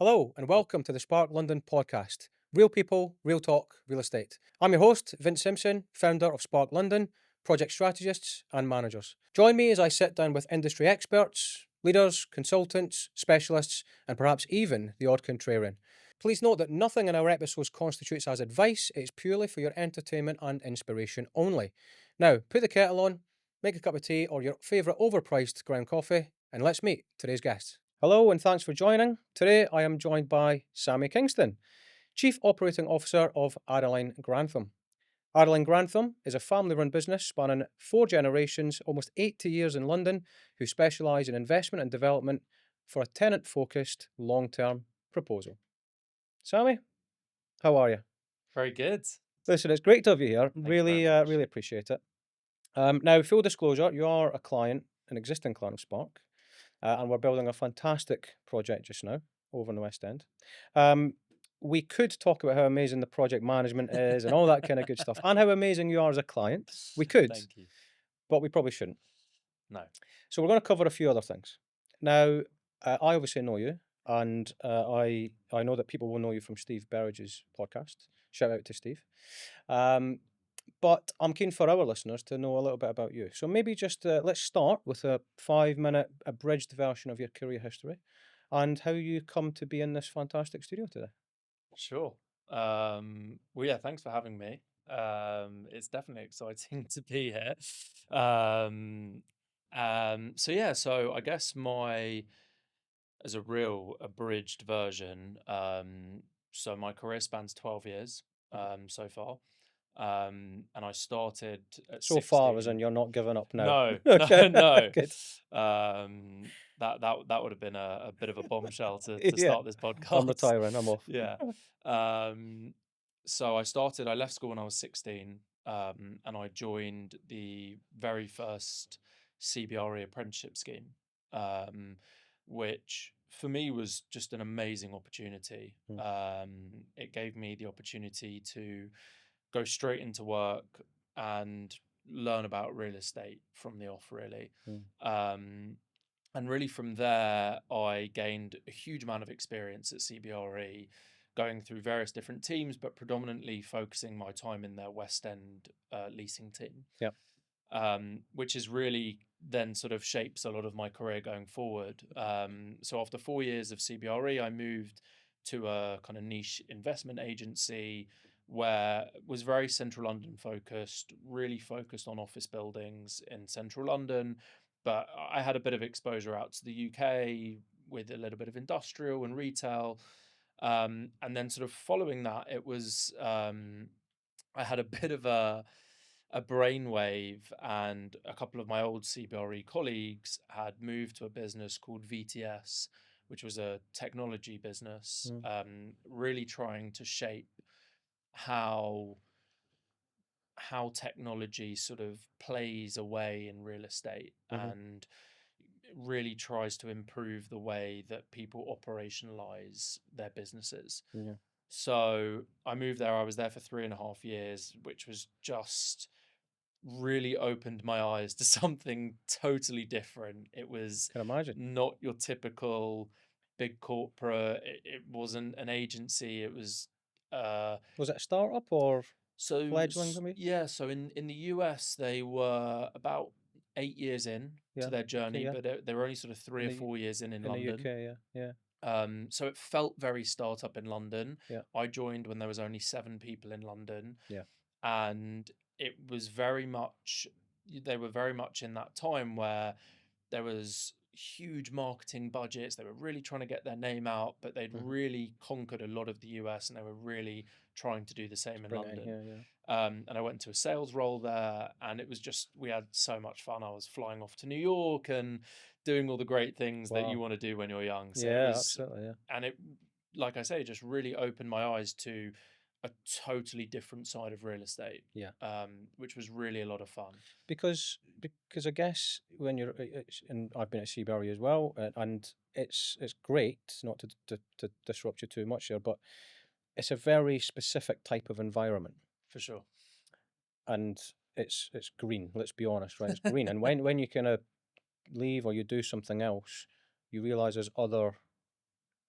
Hello and welcome to the Spark London podcast. Real people, real talk, real estate. I'm your host, Vince Simpson, founder of Spark London, project strategists and managers. Join me as I sit down with industry experts, leaders, consultants, specialists, and perhaps even the odd contrarian. Please note that nothing in our episodes constitutes as advice, it's purely for your entertainment and inspiration only. Now, put the kettle on, make a cup of tea or your favourite overpriced ground coffee, and let's meet today's guests. Hello and thanks for joining. Today I am joined by Sammy Kingston, Chief Operating Officer of Adeline Grantham. Adeline Grantham is a family-run business spanning 4 generations, almost 80 years in London, who specialise in investment and development for a tenant-focused long-term proposal. Sammy, how are you? Very good. Listen, it's great to have you here. Thank you very Really, much. really appreciate it. Now, full disclosure, you are a client, an existing client of Spark. And we're building a fantastic project just now over in the West End. We could talk about how amazing the project management is and all that kind of good stuff, and how amazing you are as a client. We could, Thank you. but we probably shouldn't. No. So we're going to cover a few other things. Now, I obviously know you, and I know that people will know you from Steve Berridge's podcast. Shout out to Steve. But I'm keen for our listeners to know a little bit about you. So maybe just let's start with a 5-minute abridged version of your career history and how you come to be in this fantastic studio today. Sure. Well, yeah, thanks for having me. It's definitely exciting to be here. So I guess as a real abridged version, so my career spans 12 years, so far. And I started at So far as 16. in you're not giving up now. No, Okay. no. Good. That would have been a bit of a bombshell to Yeah. start this I'm podcast. retiring. I'm off. Yeah. So I left school when I was 16, and I joined the very first CBRE apprenticeship scheme, um, which for me was just an amazing opportunity. It gave me the opportunity to go straight into work and learn about real estate from the off, really. Um, and really from there, I gained a huge amount of experience at CBRE, going through various different teams, but predominantly focusing my time in their West End leasing team. Yep. Which is really then sort of shapes a lot of my career going forward. So after 4 years of CBRE, I moved to a kind of niche investment agency where it was very central London focused, really focused on office buildings in central London. But I had a bit of exposure out to the UK with a little bit of industrial and retail. And then sort of following that, it was I had a bit of a brainwave, and a couple of my old CBRE colleagues had moved to a business called VTS, which was a technology business, really trying to shape how technology sort of plays a way in real estate and really tries to improve the way that people operationalize their businesses. Yeah. So I moved there. I was there for 3.5 years, which was just really opened my eyes to something totally different. It was Can imagine. not your typical big corporate. It wasn't an agency. It was Was it a startup or so fledgling for me? yeah. So in the US, they were about 8 years in Yeah. to their Okay, journey, yeah. but they were only sort of three In or the 4 years in in the London. UK, yeah. So it felt very startup in London. Yeah. I joined when there was only 7 people in London. Yeah. And it was they were very much in that time where there was huge marketing budgets. They were really trying to get their name out, but they'd really conquered a lot of the US, and they were really trying to do the same in Bring it in London. here, yeah. And I went into a sales role there, and it was just, we had so much fun. I was flying off to New York and doing all the great things that you Wow. want to do when you're young. So Yeah, absolutely, yeah. and it, like I say, just really opened my eyes to a totally different side of real estate. Yeah. Which was really a lot of fun. Because I guess when you're and I've been at CBRE as well, and it's great, not to disrupt you too much here, but it's a very specific type of environment, For sure. and it's green. Let's be honest, right? It's green, and when you kind of leave or you do something else, you realize there's other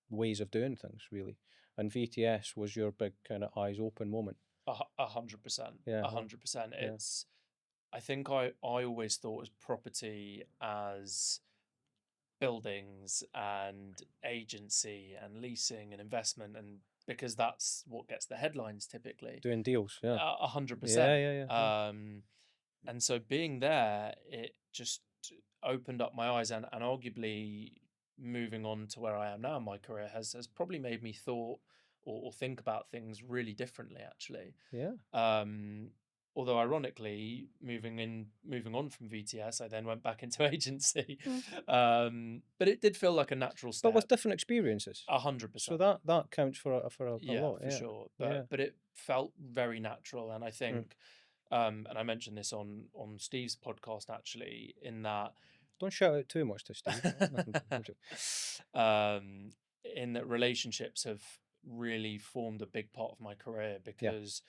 ways of doing things, really. And VTS was your big kind of eyes open moment. 100%. Yeah, 100%. yeah. I think I always thought as property as buildings and agency and leasing and investment, and because that's what gets the headlines typically. Doing deals, yeah. 100%. Yeah. And so being there, it just opened up my eyes, and arguably moving on to where I am now in my career has probably made me thought or think about things really differently, actually. Yeah. Although ironically, moving on from VTS, I then went back into agency. But it did feel like a natural But with step. different experiences. 100%. So that counts for a Yeah, lot. for Yeah. sure. Yeah. But it felt very natural, and I think, and I mentioned this on Steve's podcast actually, in that Don't shout out too much to Steve. um, in that relationships have really formed a big part of my career, Yeah. because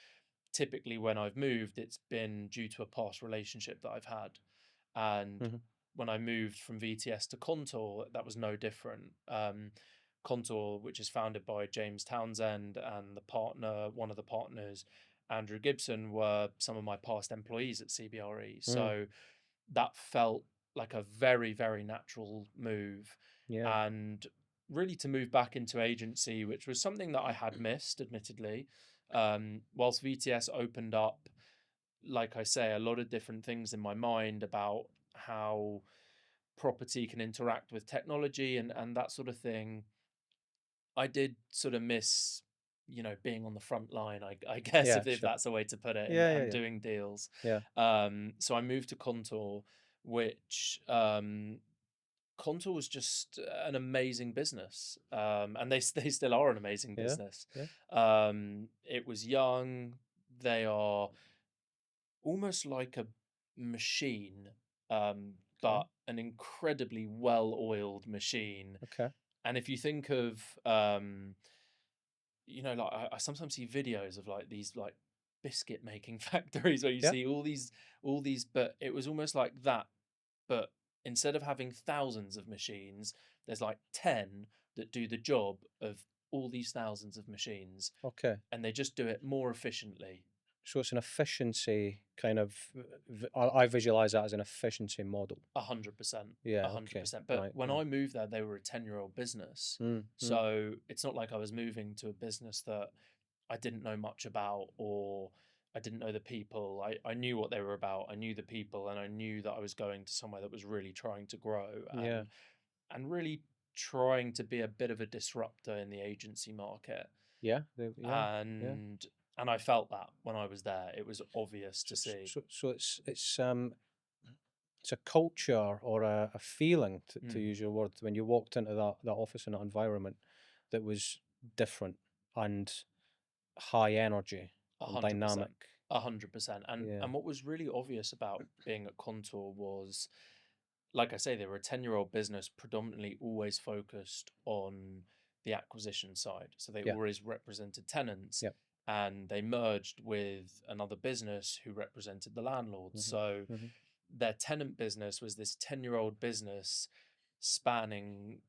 typically when I've moved, it's been due to a past relationship that I've had. And when I moved from VTS to Kontor, that was no different. Kontor, which is founded by James Townsend, and one of the partners, Andrew Gibson, were some of my past employees at CBRE. So that felt like a very, very natural move. Yeah. And really to move back into agency, which was something that I had missed, admittedly. Whilst VTS opened up, like I say, a lot of different things in my mind about how property can interact with technology and that sort of thing, I did sort of miss, being on the front line, I guess, Yeah, if sure. that's a way to put it, and Yeah. doing deals. Yeah. So I moved to Kontor, which Kontor was just an amazing business, and they still are an amazing Yeah. business. Yeah. It was young. They are almost like a machine, Okay. but an incredibly well-oiled machine. Okay. And if you think of, like I sometimes see videos of like these like biscuit making factories where you Yeah. see all these, but it was almost like that. But instead of having thousands of machines, there's like 10 that do the job of all these thousands of machines, Okay. and they just do it more efficiently. So it's an efficiency kind of. I visualize that as an efficiency model. 100%. Yeah. 100%. Okay. But Right. when Right. I moved there, they were a 10-year-old business. Mm. So it's not like I was moving to a business that I didn't know much about, or I didn't know the people. I knew what they were about. I knew the people, and I knew that I was going to somewhere that was really trying to grow Yeah. and really trying to be a bit of a disruptor in the agency market. Yeah. Yeah. And I felt that when I was there. It was obvious to see. So it's a culture or a feeling, to use your word, when you walked into that office and that environment that was different and high energy and 100%. dynamic. 100%. Yeah. And what was really obvious about being at Kontor was, like I say, they were a 10-year-old business, predominantly always focused on the acquisition side. So they Yeah. always represented tenants, Yeah. and they merged with another business who represented the landlords. So their tenant business was this 10-year-old business spanning,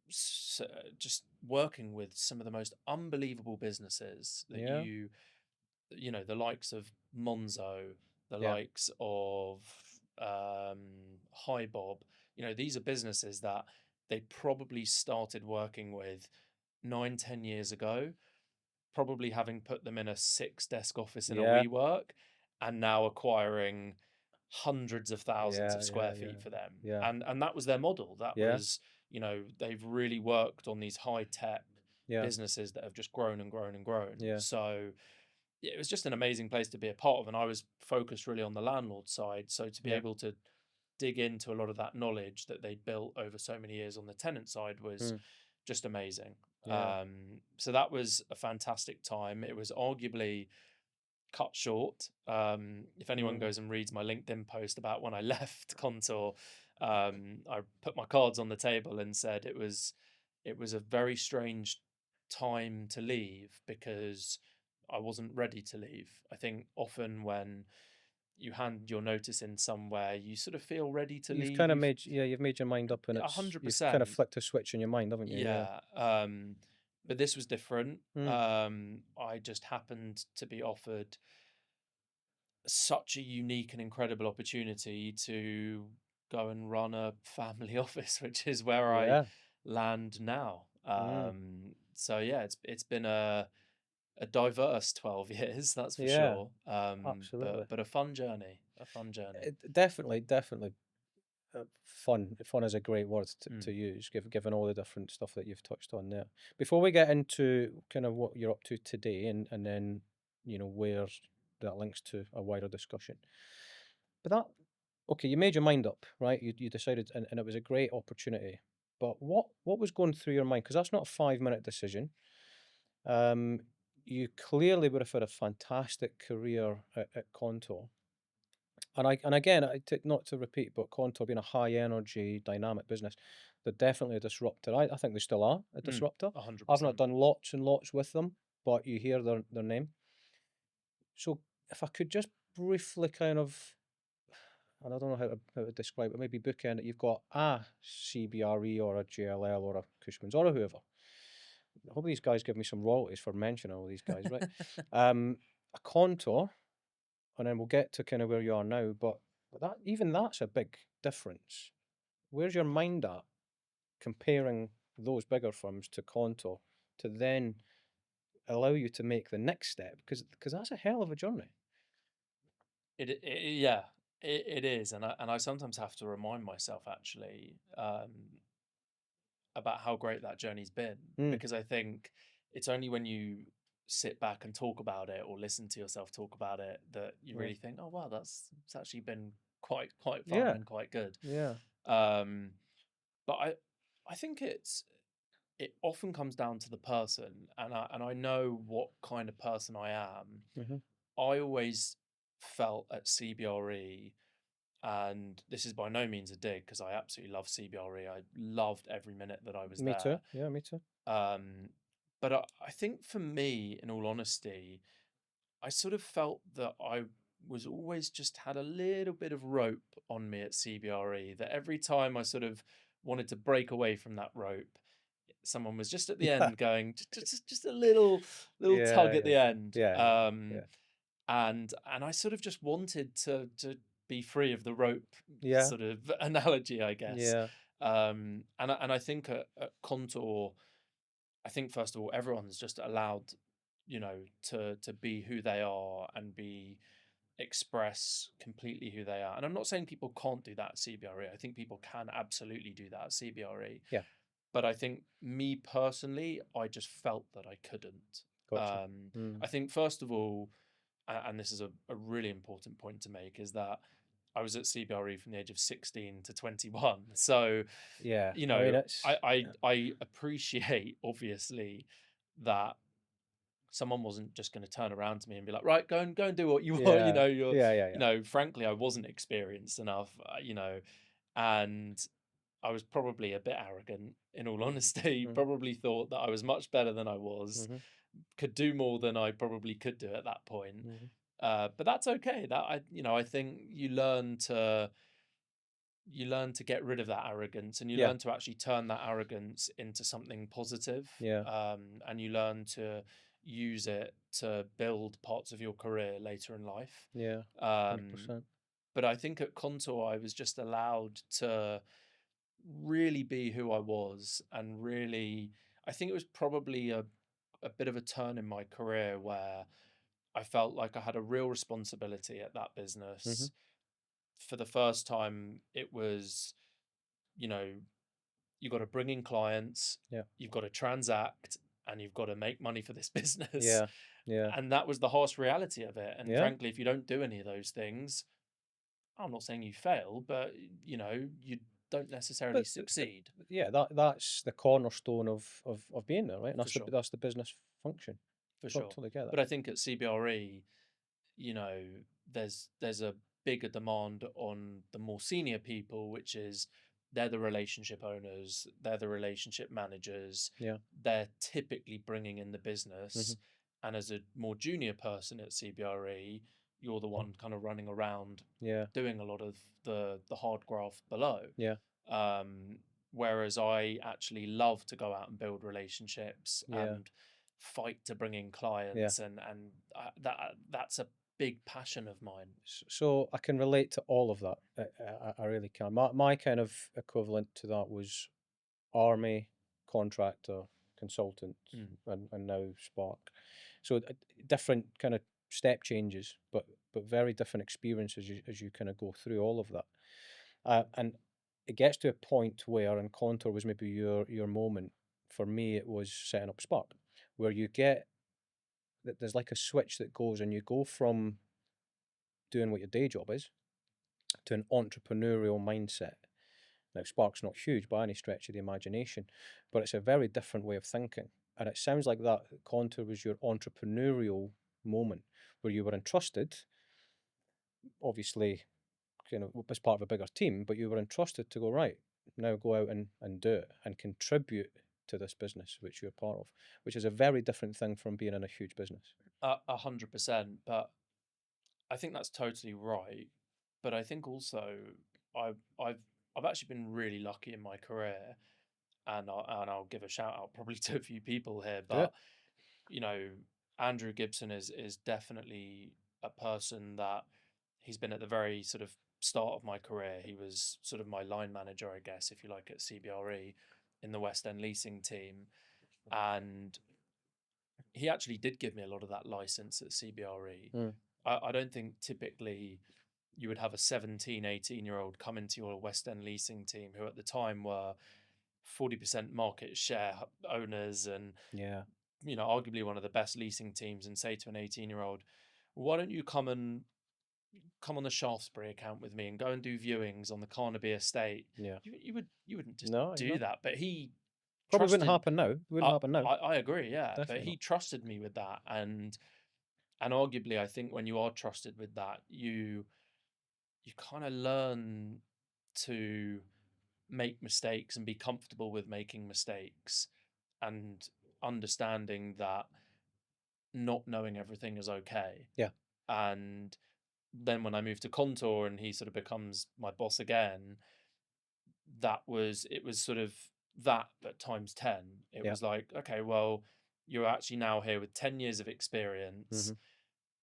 just working with some of the most unbelievable businesses that Yeah. the likes of Monzo, the Yeah. likes of Hi Bob. These are businesses that they probably started working with 9, 10 years ago, probably having put them in a 6-desk office in a Yeah. WeWork, and now acquiring hundreds of thousands of square feet for them. Yeah. And that was their model. That Yeah. was, they've really worked on these high tech Yeah. businesses that have just grown and grown and grown. Yeah. So it was just an amazing place to be a part of. And I was focused really on the landlord side. So to be Yeah. able to dig into a lot of that knowledge that they'd built over so many years on the tenant side was just amazing. Yeah. So that was a fantastic time. It was arguably cut short. If anyone goes and reads my LinkedIn post about when I left Kontor, I put my cards on the table and said it was a very strange time to leave, because I wasn't ready to leave. I think often when you hand your notice in somewhere, you sort of feel ready to leave. You've made your mind up, and you've kind of 100%. flicked a switch in your mind, haven't you? Yeah. but this was different. Mm. I just happened to be offered such a unique and incredible opportunity to go and run a family office, which is where I Yeah. land now. Mm. So yeah, it's been a diverse 12 years, that's for Yeah. sure. Absolutely. But a fun journey, a fun journey. Definitely. Fun is a great word to Mm, use, given all the different stuff that you've touched on there. Before we get into kind of what you're up to today, and then where that links to a wider discussion. But okay, you made your mind up, right? You decided, and it was a great opportunity. But what was going through your mind? Because that's not a 5-minute decision. Um, you clearly would have had a fantastic career at Kontor. And again, not to repeat, but Kontor being a high energy, dynamic business, they're definitely a disruptor. I think they still are a disruptor. I've not 100%. done lots and lots with them, but you hear their name. So if I could just briefly kind of, and I don't know how to describe it, maybe bookend it. You've got a CBRE or a JLL or a Cushman's or a whoever. I hope these guys give me some royalties for mentioning all these guys, right? A Kontor, and then we'll get to kind of where you are now. But that's a big difference. Where's your mind at comparing those bigger firms to Kontor to then allow you to make the next step? Because that's a hell of a journey. Yeah, it is, and I sometimes have to remind myself actually, about how great that journey's been, Mm, because I think it's only when you sit back and talk about it or listen to yourself talk about it that you yeah, really think, oh wow, it's actually been quite fun yeah, and quite good. yeah, Um, but I think it often comes down to the person, and I know what kind of person I am. hmm, I always felt at CBRE, and this is by no means a dig because I absolutely love CBRE. I loved every minute that I was me too. there. Yeah, me too. Um, but I think for me, in all honesty, I sort of felt that I was always just had a little bit of rope on me at CBRE, that every time I sort of wanted to break away from that rope, someone was just at the Yeah, end going, just a little tug yeah, at the yeah, end. yeah, yeah, yeah, And I sort of just wanted to be free of the rope yeah, sort of analogy, I guess. yeah, And I think at Kontor, I think first of all, everyone's just allowed, to be who they are and be express completely who they are. And I'm not saying people can't do that at CBRE. I think people can absolutely do that at CBRE. yeah. But I think me personally, I just felt that I couldn't. Gotcha. Um, Mm. I think first of all, and this is a really important point to make, is that I was at CBRE from the age of 16 to 21. So, Yeah, I mean I appreciate obviously that someone wasn't just going to turn around to me and be like, right, go and do what you want. yeah, yeah, yeah, yeah. Frankly, I wasn't experienced enough, and I was probably a bit arrogant, in all honesty. Mm, Probably thought that I was much better than I was, mm-hmm, could do more than I probably could do at that point. mm-hmm. But that's okay. I think you learn to get rid of that arrogance, and you Yeah, learn to actually turn that arrogance into something positive. yeah, And you learn to use it to build parts of your career later in life. yeah, Um, 100%. but I think at Kontor, I was just allowed to really be who I was, and really, I think it was probably a bit of a turn in my career where I felt like I had a real responsibility at that Mm-hmm. business. For the first time, it was, you know, you've got to bring in clients, Yeah, you've got to transact, and you've got to make money for this business. yeah, yeah, And that was the harsh reality of it. And yeah. frankly, if you don't do any of those things, I'm not saying you fail, but you don't necessarily But succeed. yeah, that's the cornerstone of being there, right? And For sure. that's the business function. For sure. Totally get that. But I think at CBRE, you know, there's a bigger demand on the more senior people, which is they're the relationship owners, they're the relationship managers, Yeah. they're typically bringing in the Mm-hmm. business. And as a more junior person at CBRE, you're the one kind of running around Yeah. doing a lot of the hard graft below. Yeah. Um, whereas I actually love to go out and build relationships Yeah. and fight to bring in Yeah. clients, and that's a big passion of mine. So I can relate to all of that. I really can. My kind of equivalent to that was army, contractor, consultant, Mm. and now Spark. So different kind of step changes, but very different experiences as you kind of go through all of that. And it gets to a point where, and Kontor was maybe your moment. For me, it was setting up Spark, where you get that there's like a switch that goes, and you go from doing what your day job is to an entrepreneurial mindset. Now, Spark's not huge by any stretch of the imagination, but it's a very different way of thinking. And it sounds like that Kontor was your entrepreneurial moment where you were entrusted, obviously, kind of as part of a bigger team, but you were entrusted to go, right, now go out and do it and contribute to this business which you're part of, which is a very different thing from being in a huge business. 100%, but I think that's totally right. But I think also I've I've I've actually been really lucky in my career, and I'll give a shout out probably to a few people here, Do but it. you know, Andrew Gibson is definitely a person that he's been at the very sort of start of my career. He was sort of my line manager, I guess, if you like, at CBRE in the West End leasing team. And he actually did give me a lot of that license at CBRE. Mm. I don't think typically you would have a 17, 18-year-old come into your West End leasing team who at the time were 40% market share owners and, Yeah. arguably one of the best leasing teams, and say to an 18-year-old, why don't you come on the Shaftesbury account with me and go and do viewings on the Carnaby estate? Yeah. You wouldn't just No, do exactly. that. But he Probably wouldn't trusted. happen now. Wouldn't happen now. I agree, yeah. But Definitely he not. trusted me with that, and arguably, I think when you are trusted with that, you kind of learn to make mistakes and be comfortable with making mistakes, and understanding that not knowing everything is okay. Yeah. And then when I moved to Kontor and he sort of becomes my boss again, it was sort of that, but times 10. It Yeah. was like, okay, well, you're actually now here with 10 years of experience. Mhm.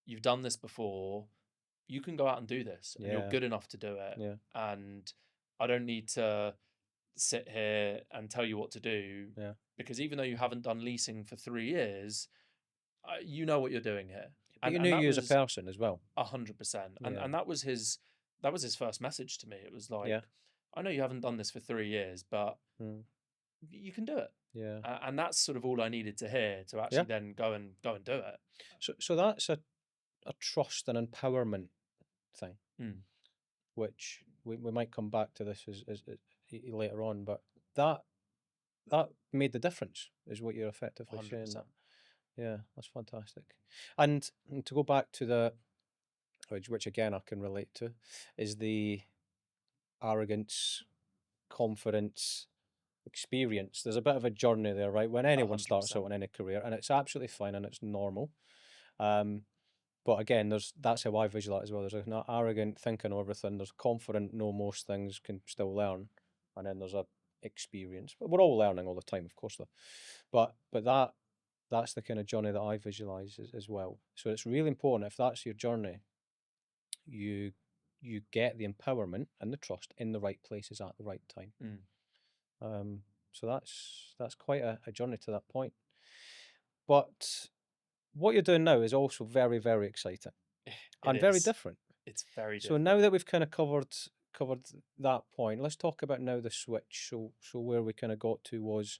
You've done this before. You can go out and do this, and you're Yeah. good enough to do it. Yeah. And I don't need to sit here and tell you what to do, Yeah. because even though you haven't done leasing for 3 years, you know what you're doing here. But you And knew that you as a was person as well. 100%. And Yeah. and that was his first message to me. It was like, Yeah. I know you haven't done this for 3 years, but Mm. you can do it. Yeah. And that's sort of all I needed to hear to Yeah. actually then go and do it. So that's a trust and empowerment thing, Mm, which we might come back to this as later on, but that that made the difference, is what you're effectively saying. 100%. Yeah, that's fantastic. And to go back to the which again I can relate to, is the arrogance, confidence, experience. There's a bit of a journey there, right? When anyone starts 100%. out in any career, and it's absolutely fine and it's normal. Um, but again, that's how I visualize it as well. There's an arrogant thinking of everything. There's confident, know most things, can still learn, and then there's a experience. But we're all learning all the time, of course, though. But that's the kind of journey that I visualize as well. So it's really important, if that's your journey, you you get the empowerment and the trust in the right places at the right time. Mm. So that's quite a journey to that point. But what you're doing now is also very, very exciting It and very is. different. It's very So different. now that we've kind of covered that point, let's talk about now the switch. So where we kind of got to was,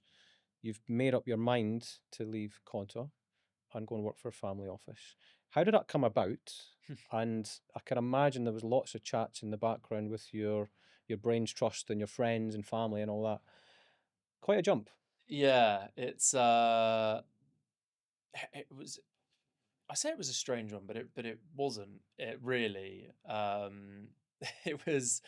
you've made up your mind to leave Kontor and go and work for a family office. How did that come about? And I can imagine there was lots of chats in the background with your brain's trust and your friends and family and all that. Quite a jump. Yeah, it was. I say it was a strange one, but it wasn't. It really. It was.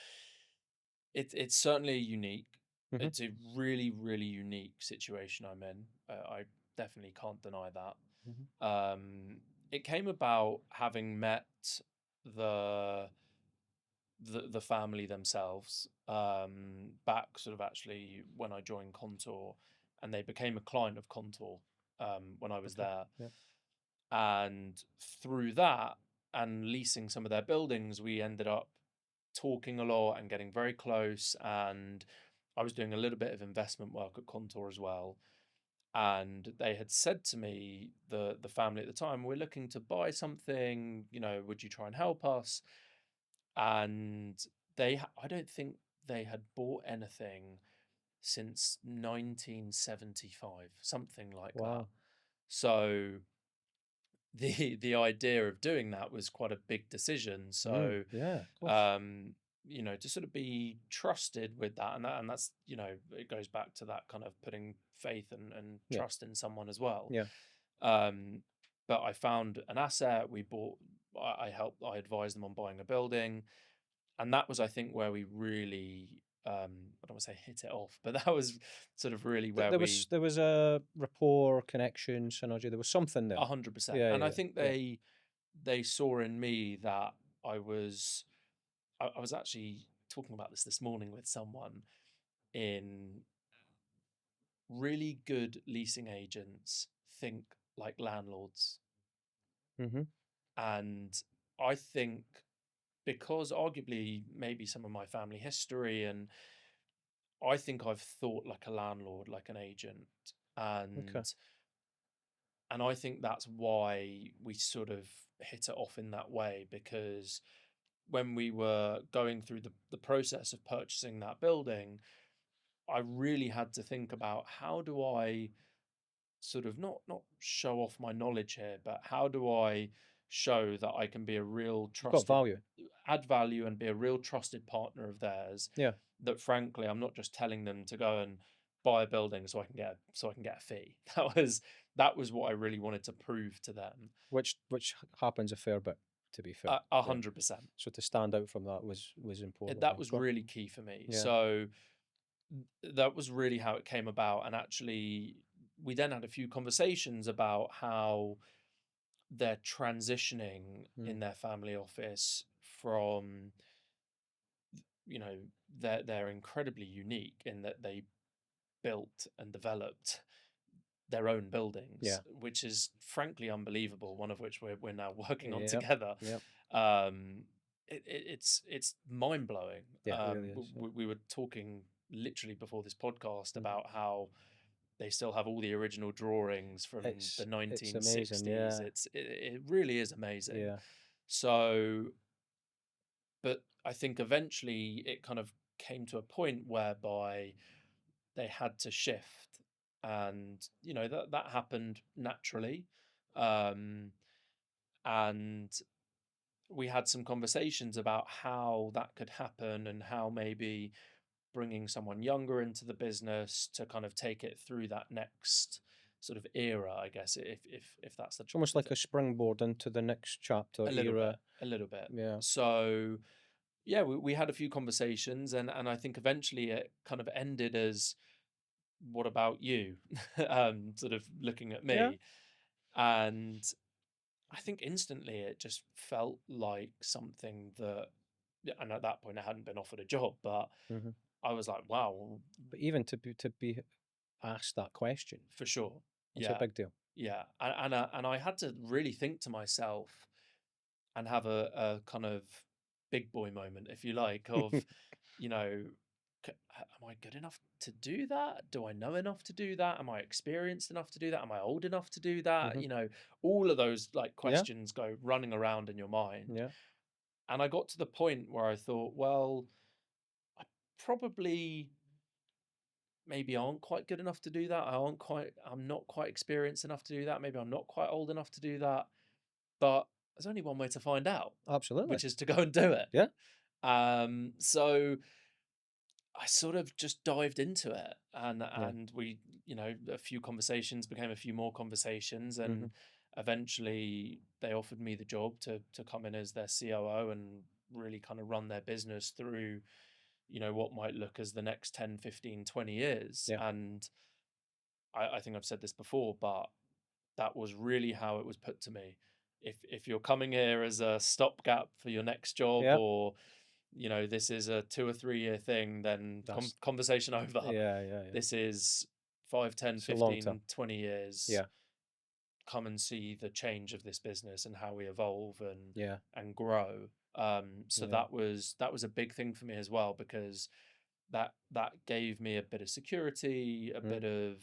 It's certainly unique. Hmm. It's a really, really unique situation I'm in. I definitely can't deny that. Hmm. It came about having met the the family themselves, back sort of actually when I joined Kontor, and they became a client of Kontor when I was Okay. there. Yeah. And through that and leasing some of their buildings, we ended up talking a lot and getting very close. And I was doing a little bit of investment work at Kontor as well. And they had said to me, the family at the time, we're looking to buy something, would you try and help us? And I don't think they had bought anything since 1975, something like that. Wow. So the idea of doing that was quite a big decision. So Yeah, of course. to sort of be trusted with that, and that's it goes back to that kind of putting faith and Yeah. trust in someone as well. Yeah. Um, but I found an asset. We bought. I advised them on buying a building, and that was, I think, where we really. I don't want to say hit it off, but that was sort of really where There we was a rapport, connection, synergy. There was something there. 100%. Yeah, And I yeah, think yeah. they saw in me that I was actually talking about this morning with someone. In really good leasing agents think like landlords. Mm-hmm. And I think because arguably maybe some of my family history, and I think I've thought like a landlord, like an agent. Okay. And I think that's why we sort of hit it off in that way, because when we were going through the process of purchasing that building, I really had to think about how do I sort of not show off my knowledge here, but how do I show that I can be a real You've got trusted, value. add value and be a real trusted partner of theirs, Yeah. that frankly I'm not just telling them to go and buy a building so I can get a fee. That was what I really wanted to prove to them. Which happens a fair bit, to be fair. A Yeah. 100%. So to stand out from that was important. That Yeah. was Go on. really key for me. Yeah. So that was really how it came about. And actually, we then had a few conversations about how they're transitioning Mm. in their family office from, you know, they're incredibly unique in that they built and developed their own buildings, Yeah. which is frankly unbelievable. One of which we're now working on Yep. together. Yep. It's mind blowing. Yeah. It really is. Yeah. We were talking literally before this podcast Mhm. about how they still have all the original drawings from the It's amazing. 1960s. Yeah. It really is amazing. Yeah. So, but I think eventually it kind of came to a point whereby they had to shift, and that happened naturally. Um, and we had some conversations about how that could happen and how maybe bringing someone younger into the business to kind of take it through that next sort of era, I guess, if that's the It's almost like a springboard into the next chapter era. a little bit. Yeah. So yeah, we had a few conversations, and I think eventually it kind of ended as, what about you? Sort of looking at Yeah. me. And I think instantly it just felt like something that, yeah, and at that point I hadn't been offered a job, but Hmm. I was like, wow, But even to be asked that question, for sure. it's a Yeah. big deal. Yeah. And I had to really think to myself and have a kind of big boy moment, if you like, of, you know, am I good enough to do that? Do I know enough to do that? Am I experienced enough to do that? Am I old enough to do that? Hmm. All of those like Yeah. questions go running around in your mind. Yeah. And I got to the point where I thought, well, I probably maybe aren't quite good enough to do that. I'm not quite experienced enough to do that. Maybe I'm not quite old enough to do that. But there's only one way to find out, Absolutely. which is to go and do it. Yeah. So I sort of just dived into it, and Yeah. we, a few conversations became a few more conversations, and Hmm. eventually they offered me the job to come in as their COO and really kind of run their business through, what might look as the next 10, 15, 20 years. Yeah. And I think I've said this before, but that was really how it was put to me. If you're coming here as a stopgap for your next job, Yeah. or this is a 2 or 3 year thing, then That's conversation over. yeah. This is 5, 10, It's a long term. 15, 20 years. Yeah, Come and see the change of this business and how we evolve yeah, and grow. So yeah. that was a big thing for me as well, because that gave me a bit of security, a Mm. bit of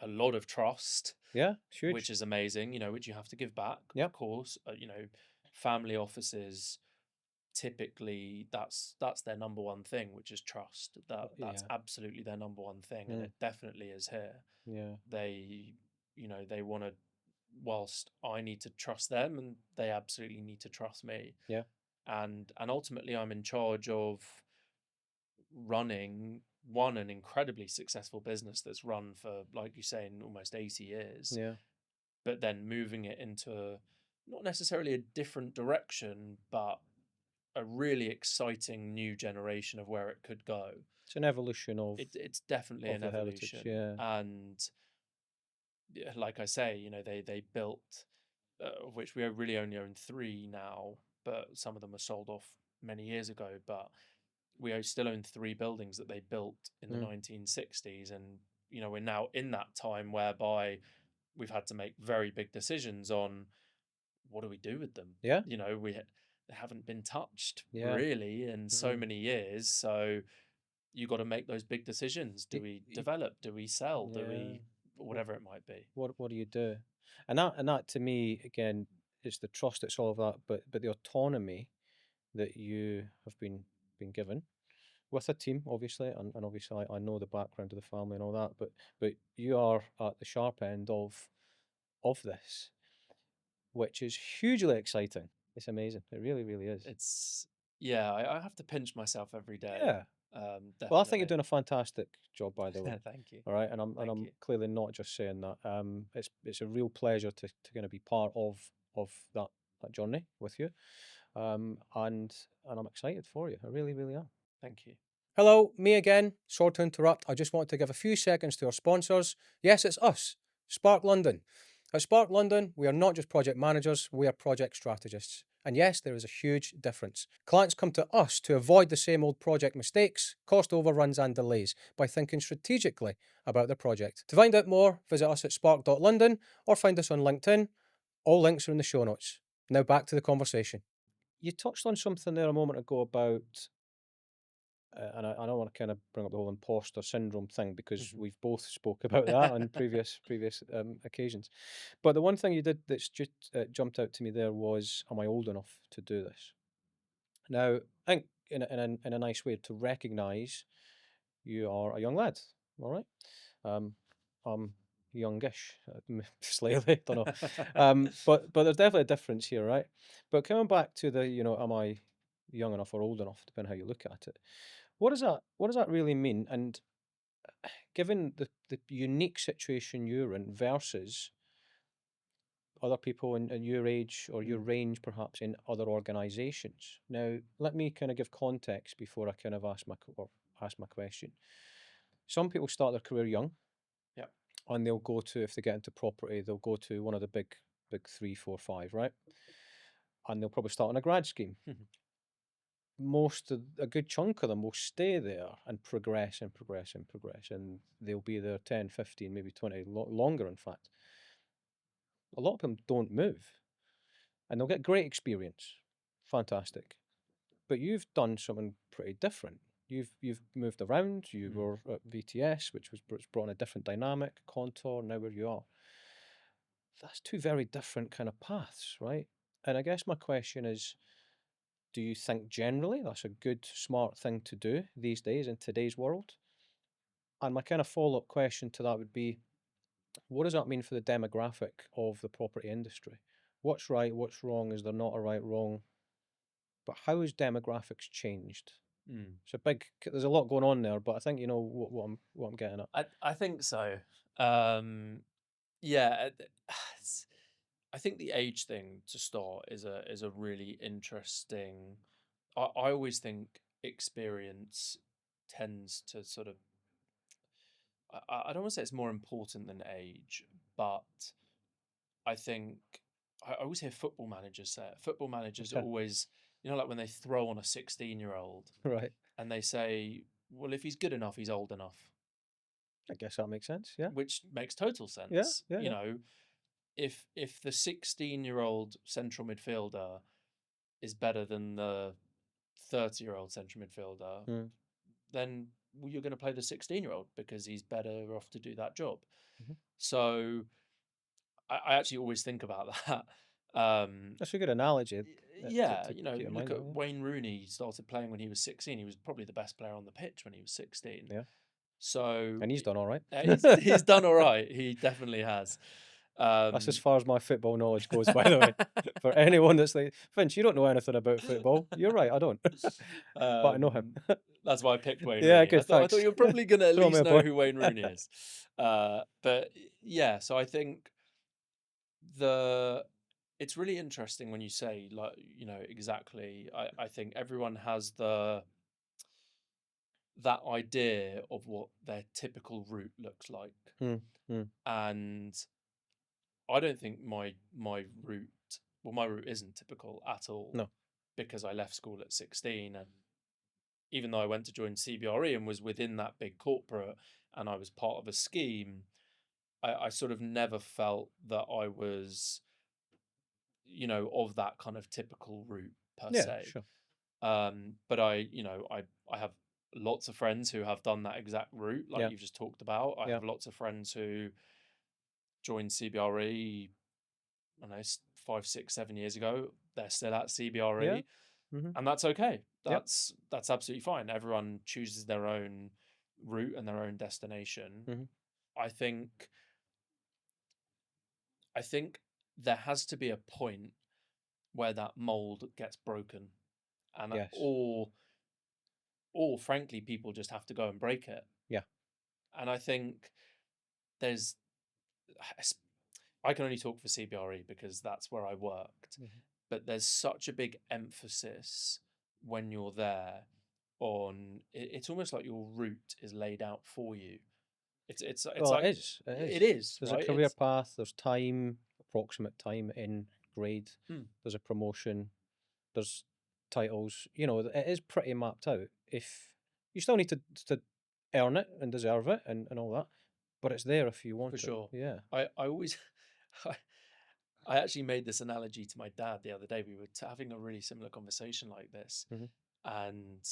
a lot of trust, Yeah, it's which huge. is amazing, which you have to give back, of Yep. course. Family offices, typically that's their number one thing, which is trust. That's Yeah. absolutely their number one thing, and Mm. it definitely is here. Yeah. They want to, whilst I need to trust them, and they absolutely need to trust me. Yeah. And ultimately I'm in charge of running an incredibly successful business that's run for, like you say, in almost 80 years, Yeah. but then moving it into not necessarily a different direction, but a really exciting new generation of where it could go. It's an evolution It's definitely of an the heritage. evolution. Yeah. And yeah, like I say, they built, of which we really only own 3 now, but some of them were sold off many years ago. But we still own 3 buildings that they built in the Mm. 1960s, and we're now in that time whereby we've had to make very big decisions on what do we do with them. Yeah. They haven't been touched Yeah. really in so Mm. many years, so you got to make those big decisions. Do Y- we y- develop? Do we sell? Do Yeah. we, whatever it might be? What do you do? And that to me again is the trust. It's all of that, but the autonomy that you have been given with a team, obviously, and obviously I know the background of the family and all that, but you are at the sharp end of this, which is hugely exciting. It's amazing. It really, really is. It's Yeah, I have to pinch myself every day. Yeah. Well, I think you're Definitely. doing a fantastic job, by the way. Thank you. All right, and I'm and Thank I'm you. clearly not just saying that. It's a real pleasure to kind of be part of that journey with you. And I'm excited for you. I really, really am. Thank you. Hello, me again. Sorry to interrupt. I just want to give a few seconds to our sponsors. Yes, it's us, Spark London. At Spark London, we are not just project managers, we are project strategists. And yes, there is a huge difference. Clients come to us to avoid the same old project mistakes, cost overruns, and delays by thinking strategically about their project. To find out more, visit us at spark.london or find us on LinkedIn. All links are in the show notes. Now back to the conversation. You touched on something there a moment ago about and I don't want to kind of bring up the whole imposter syndrome thing because we've both spoke about that on previous occasions. But the one thing you did that's just jumped out to me there was, am I old enough to do this? Now, I think in a nice way to recognise you are a young lad, all right? I'm youngish, slightly, don't know. But there's definitely a difference here, right? But coming back to the, am I young enough or old enough, depending how you look at it. What does that really mean? And given the unique situation you're in versus other people in your age or your Mm. range, perhaps in other organisations. Now, let me kind of give context before I kind of ask my question. Some people start their career young, Yeah. and they'll go to, if they get into property, they'll go to one of the big 3, 4, 5, right? And they'll probably start on a grad scheme. A good chunk of them will stay there and progress and progress and progress, and they'll be there 10, 15, maybe 20, longer, in fact. A lot of them don't move, and they'll get great experience. Fantastic. But you've done something pretty different. You've moved around. You Mm. were at VTS, which brought in a different dynamic, Kontor, now where you are. That's two very different kind of paths, right? And I guess my question is, do you think generally that's a good, smart thing to do these days in today's world? And my kind of follow-up question to that would be, what does that mean for the demographic of the property industry? What's right, what's wrong? Is there not a right, wrong? But how has demographics changed? Mm. There's a lot going on there, but I think you know what I'm getting at. I think so. Yeah, I think the age thing to start is a really interesting. I always think experience tends to sort of. I don't want to say it's more important than age, but I think I always hear football managers say it. Football managers Okay. always like when they throw on a 16-year-old Right. and they say, well, if he's good enough, he's old enough, I guess that makes sense. Yeah. which makes total Yeah. sense. Yeah. Yeah. If the 16-year-old central midfielder is better than the 30-year-old central midfielder, Mm. then you're going to play the 16-year-old because he's better off to do that job. Mhm. So I actually always think about that. That's a good analogy. Yeah, To keep in look mind. at Wayne Rooney. He started playing when he was 16. He was probably the best player on the pitch when he was 16. Yeah. So And he's done all right. he's done all right. He definitely has. That's as far as my football knowledge goes, by the way. For anyone that's like, Vince, you don't know anything about football. You're right, I don't. But I know him. That's why I picked Wayne Yeah, Rooney. good, I thanks. thought you were probably going to at Throw me least a know bone. who Wayne Rooney is. But yeah, so I think it's really interesting when you say, like, exactly. I think everyone has that idea of what their typical route looks like. And I don't think my route, my route isn't typical at all. No. Because I left school at 16, and even though I went to join CBRE and was within that big corporate and I was part of a scheme, I sort of never felt that I was, of that kind of typical route per Yeah, se. sure. But I have lots of friends who have done that exact route, like you've just talked about. I have lots of friends who joined CBRE, I don't know, 5, 6, 7 years ago. They're still at CBRE. Yeah. Mm-hmm. And that's okay. That's absolutely fine. Everyone chooses their own route and their own destination. Mm-hmm. I think there has to be a point where that mold gets broken, and Yes. or frankly, people just have to go and break it. Yeah. And I think there's, I can only talk for CBRE because that's where I worked, but there's such a big emphasis when you're there on it's almost like your route is laid out for you. It's Well, like it is. it is. There's right? a career path. There's time, approximate time in grade. Hmm. There's a promotion. There's titles. It is pretty mapped out. If you still need to earn it and deserve it and all that, but it's there if you want For it. sure. Yeah. I always I actually made this analogy to my dad the other day. We were having a really similar conversation like this, and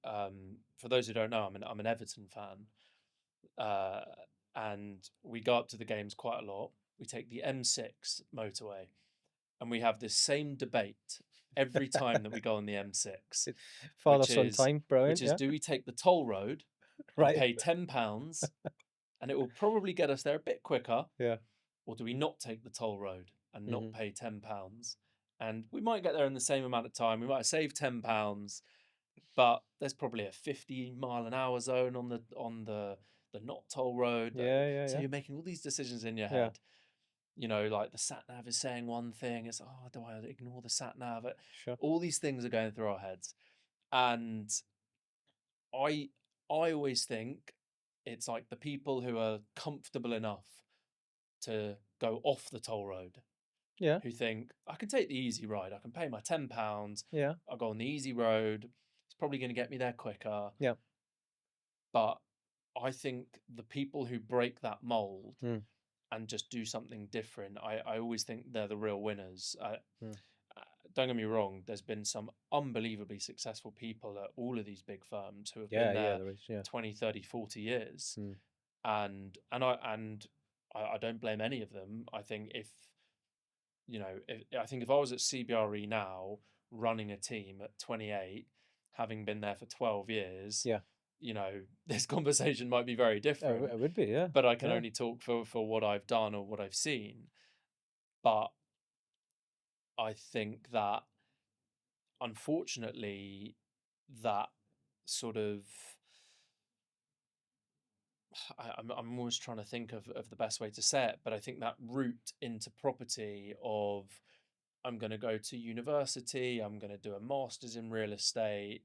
for those who don't know, I'm an Everton fan, and we go up to the games quite a lot. We take the M6 motorway, and we have this same debate every time that we go on the M6. Father son time, brilliant. Which is, do we take the toll road and Right. pay £10, and it will probably get us there a bit quicker? Yeah. Or do we not take the toll road and not pay £10? And we might get there in the same amount of time. We might save £10, but there's probably a 50-mile-an-hour zone on the not toll road. So you're making all these decisions in your head. Like the sat nav is saying one thing. It's, do I ignore the sat nav? Sure. All these things are going through our heads, and I always think it's like the people who are comfortable enough to go off the toll road. Yeah. Who think, I can take the easy ride. I can pay my £10. Yeah. I'll go on the easy road. It's probably going to get me there quicker. Yeah. But I think the people who break that mold and just do something different, I always think they're the real winners. Don't get me wrong, there's been some unbelievably successful people at all of these big firms who have been there, 20, 30, 40 years. And I don't blame any of them. I think if I was at CBRE now, running a team at 28, having been there for 12 years, this conversation might be very different. It would be, yeah. But I can only talk for what I've done or what I've seen. But I think that, unfortunately, that sort of I'm always trying to think of the best way to say it, but I think that route into property of, I'm going to go to university, I'm going to do a master's in real estate,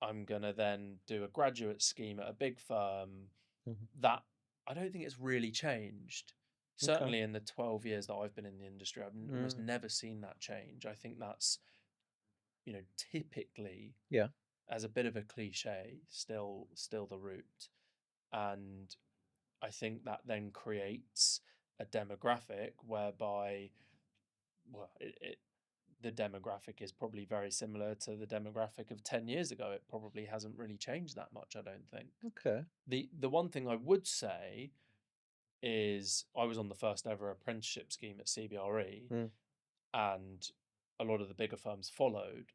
I'm going to then do a graduate scheme at a big firm, that I don't think it's really changed. Certainly in the 12 years that I've been in the industry, I've almost never seen that change. I think that's, typically, Yeah. as a bit of a cliche, still the route. And I think that then creates a demographic whereby, well, the demographic is probably very similar to the demographic of 10 years ago. It probably hasn't really changed that much, I don't think. Okay. The one thing I would say is I was on the first ever apprenticeship scheme at CBRE, Mm. and a lot of the bigger firms followed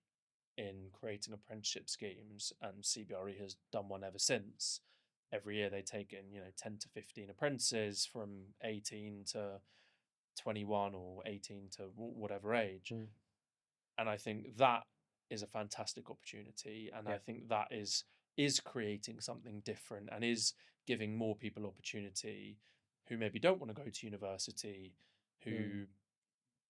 in creating apprenticeship schemes, and CBRE has done one ever since. Every year they take in 10 to 15 apprentices from 18 to 21 or 18 to whatever age. Mm. And I think that is a fantastic opportunity, and Yeah. I think that is creating something different and is giving more people opportunity who maybe don't want to go to university, who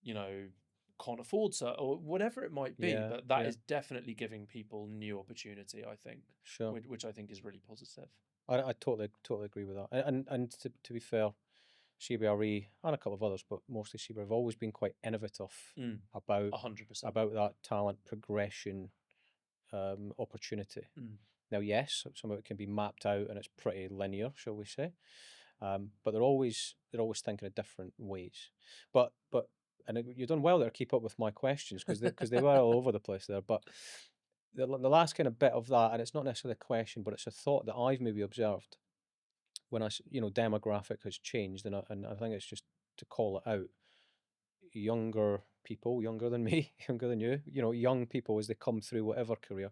Mm. can't afford so, or whatever it might be. Yeah. But that Yeah. is definitely giving people new opportunity, I think, Sure. which I think is really positive. I totally agree with that. And to be fair, CBRE and a couple of others, but mostly CBRE have always been quite innovative about 100%. that talent progression opportunity. Now, yes, some of it can be mapped out and it's pretty linear, shall we say? But they're always thinking of different ways. But you've done well there to keep up with my questions because they were all over the place there. But the last kind of bit of that, and it's not necessarily a question, but it's a thought that I've maybe observed when demographic has changed, and I think it's just to call it out. Younger people, younger than me, younger than you, young people as they come through whatever career.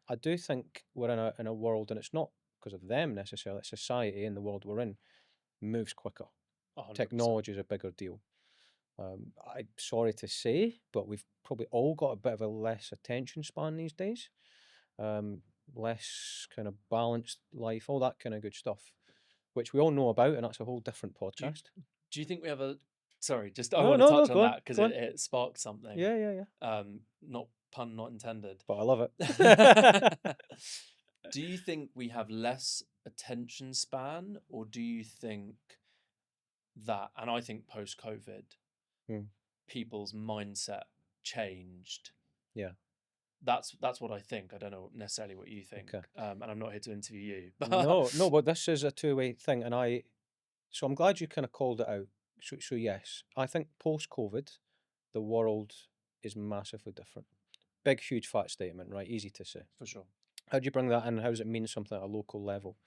I do think we're in a world, and it's not because of them necessarily. Society in the world we're in moves quicker. 100%. Technology is a bigger deal. I'm sorry to say, but we've probably all got a bit of a less attention span these days. Less kind of balanced life, all that kind of good stuff, which we all know about, and that's a whole different Do you podcast. do you think we have a sorry, just I No, want to no, no, touch on go on, that because go on. it sparked something. Yeah, yeah, yeah. Not pun not intended. But I love it. Do you think we have less attention span, or do you think that, and I think post COVID, Hmm. people's mindset changed? Yeah. That's what I think. I don't know necessarily what you think. Okay. And I'm not here to interview you. But No, but this is a two-way thing, and so I'm glad you kind of called it out. So yes, I think post-COVID, the world is massively different. Big, huge, fat statement, right? Easy to say. for sure. How do you bring that in? How does it mean something at a local level?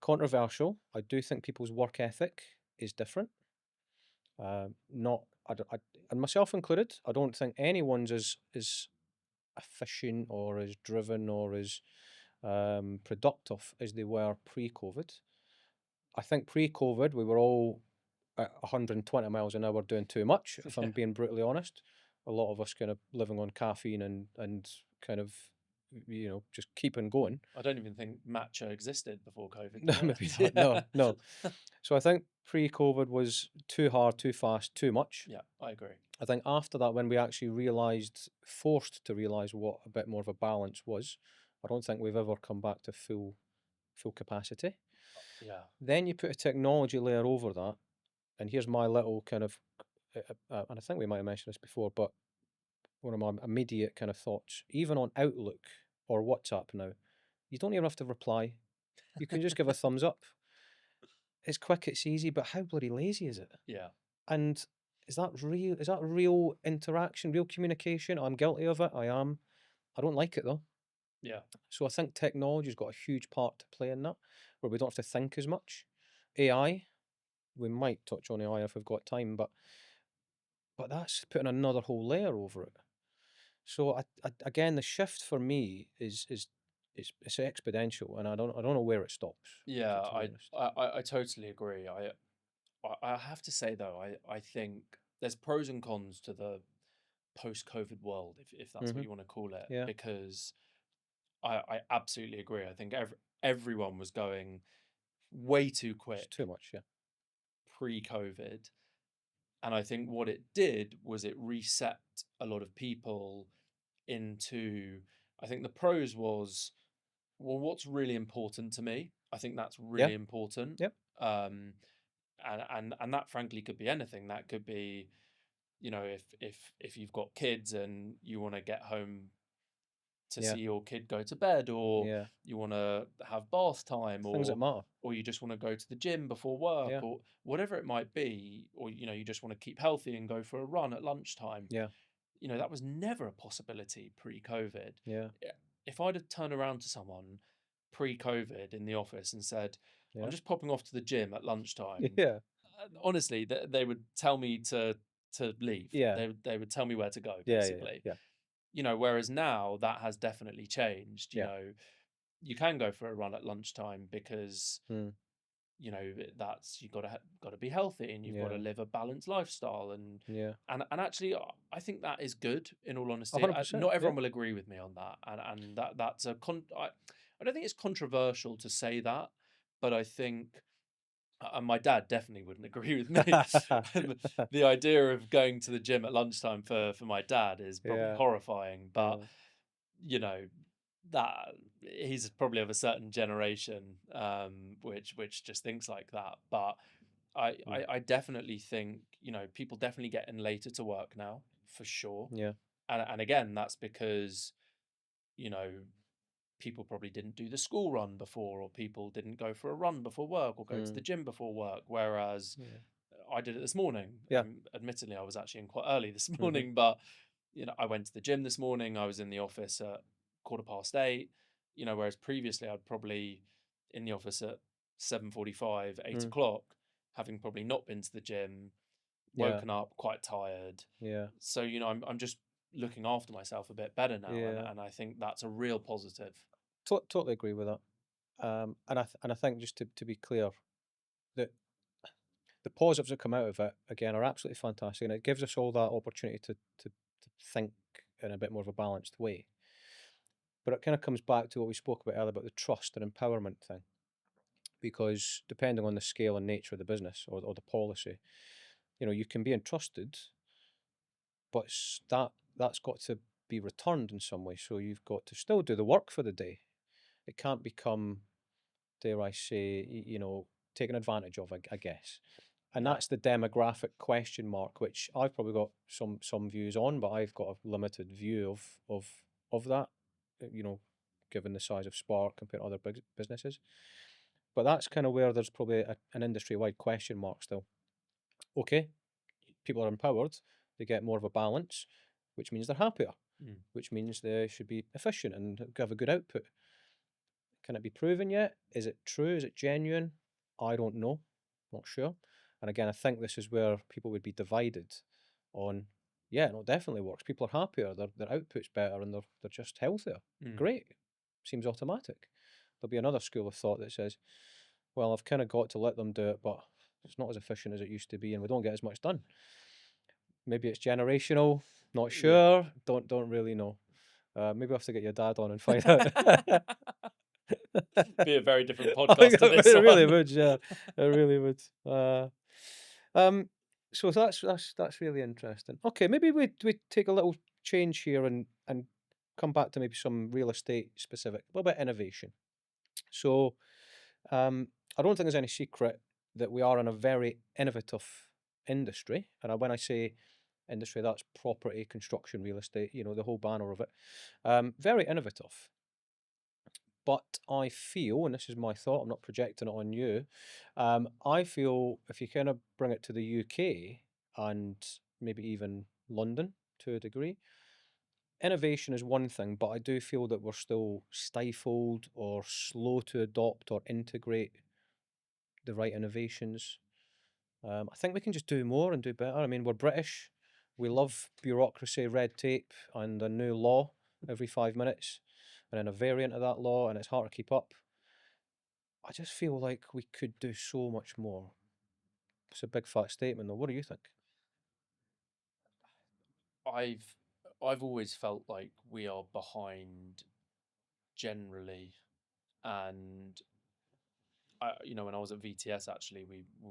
Controversial. I do think people's work ethic is different. Not, and myself included. I don't think anyone's as efficient or as driven or as productive as they were pre-COVID. I think pre-COVID we were all at 120 miles an hour doing too much. If I'm being brutally honest, a lot of us kind of living on caffeine and kind of just keeping going. I don't even think matcha existed before COVID. No, maybe not. No. So I think pre-COVID was too hard, too fast, too much. Yeah, I agree. I think after that, when we actually forced to realise what a bit more of a balance was, I don't think we've ever come back to full capacity. Yeah. Then you put a technology layer over that, and here's my little kind of, and I think we might have mentioned this before, but one of my immediate kind of thoughts, even on Outlook or WhatsApp now, you don't even have to reply. You can just give a thumbs up. It's quick, it's easy, but how bloody lazy is it? Yeah. And is that real? Is that real interaction, real communication? I'm guilty of it. I am. I don't like it though. Yeah. So I think technology's got a huge part to play in that, where we don't have to think as much. AI, we might touch on AI if we've got time, but that's putting another whole layer over it. So again, the shift for me is it's exponential, and I don't know where it stops. Yeah, To be honest. I totally agree. I have to say though, I think there's pros and cons to the post-COVID world, if that's what you want to call it, Yeah. because I absolutely agree. I think everyone was going way too It's quick too much. Yeah. pre-COVID, and I think what it did was it reset a lot of people into. I think the pros was, well, what's really important to me. I think that's Yeah. really important. Yep. And that frankly could be anything. That could be, you know, if you've got kids and you want to get home to Yeah. see your kid go to bed, or Yeah. you want to have bath time, Things that matter. or you just want to go to the gym before work, Yeah. or whatever it might be, or you know, you just want to keep healthy and go for a run at lunchtime. Yeah. You know, that was never a possibility pre-COVID. Yeah. If I'd have turned around to someone pre-COVID in the office and said, I'm Yeah. just popping off to the gym at lunchtime, Yeah. honestly, they would tell me to leave. Yeah. They would tell me where to go, Yeah. Yeah. basically. Yeah. You know, whereas now that has definitely changed. You Yeah. know, you can go for a run at lunchtime because Mm. you know that's you got to be healthy and you've got to Yeah. live a balanced lifestyle, Yeah. and actually I think that is good, in all honesty. 100%. Not Yeah. everyone will agree with me on that, and that's I don't think it's controversial to say that, but I think, and my dad definitely wouldn't agree with me. The idea of going to the gym at lunchtime for my dad is probably Yeah. horrifying, but Yeah. you know, that he's probably of a certain generation, which just thinks like that. But Mm. I definitely think, you know, people definitely get in later to work now, for sure. Yeah. And again, that's because, you know, people probably didn't do the school run before, or people didn't go for a run before work, or go to the Mm. gym before work. Whereas Yeah. I did it this morning. Yeah. Admittedly, I was actually in quite early this Mm-hmm. morning, but you know, I went to the gym this morning. I was in the office at 8:15. You know, whereas previously I'd probably in the office at 7:45, 8 Mm. o'clock, having probably not been to the gym, Yeah. woken up quite tired. Yeah. So you know, I'm just looking after myself a bit better now, Yeah. and I think that's a real positive. Totally agree with that. And I think, just to be clear, that the positives that come out of it again are absolutely fantastic, and it gives us all that opportunity to think in a bit more of a balanced way. But it kind of comes back to what we spoke about earlier about the trust and empowerment thing, because depending on the scale and nature of the business, or the policy, you know, you can be entrusted, but that's got to be returned in some way. So you've got to still do the work for the day. It can't become, dare I say, you know, taken advantage of, I guess. And Yeah. that's the demographic question mark, which I've probably got some views on, but I've got a limited view of that, you know, given the size of Spark compared to other big businesses. But that's kind of where there's probably an industry-wide question mark still. Okay, people are empowered, they get more of a balance, which means they're happier, Mm. which means they should be efficient and have a good output. Can it be proven yet? Is it true? Is it genuine? I don't know. Not sure. And again, I think this is where people would be divided on, yeah, no, it definitely works. People are happier, their output's better, and they're just healthier. Mm. Great. Seems automatic. There'll be another school of thought that says, well, I've kind of got to let them do it, but it's not as efficient as it used to be, and we don't get as much done. Maybe it's generational, not Yeah. sure, don't really know. Maybe I have to get your dad on and find out. Be a very different Oh, podcast to this it really one. would, yeah, it really would. Um, so that's really interesting. Okay, maybe we take a little change here and come back to maybe some real estate specific, a little bit innovation. So, I don't think there's any secret that we are in a very innovative industry, and when I say industry, that's property, construction, real estate, you know, the whole banner of it. Very innovative. But I feel, and this is my thought, I'm not projecting it on you, I feel if you kind of bring it to the UK and maybe even London to a degree, innovation is one thing, but I do feel that we're still stifled or slow to adopt or integrate the right innovations. I think we can just do more and do better. I mean, we're British. We love bureaucracy, red tape, and a new law every 5 minutes, and then a variant of that law, and it's hard to keep up. I just feel like we could do so much more. It's a big fat statement, though. What do you think? I've I've always felt like we are behind generally, and you know, when I was at VTS, actually,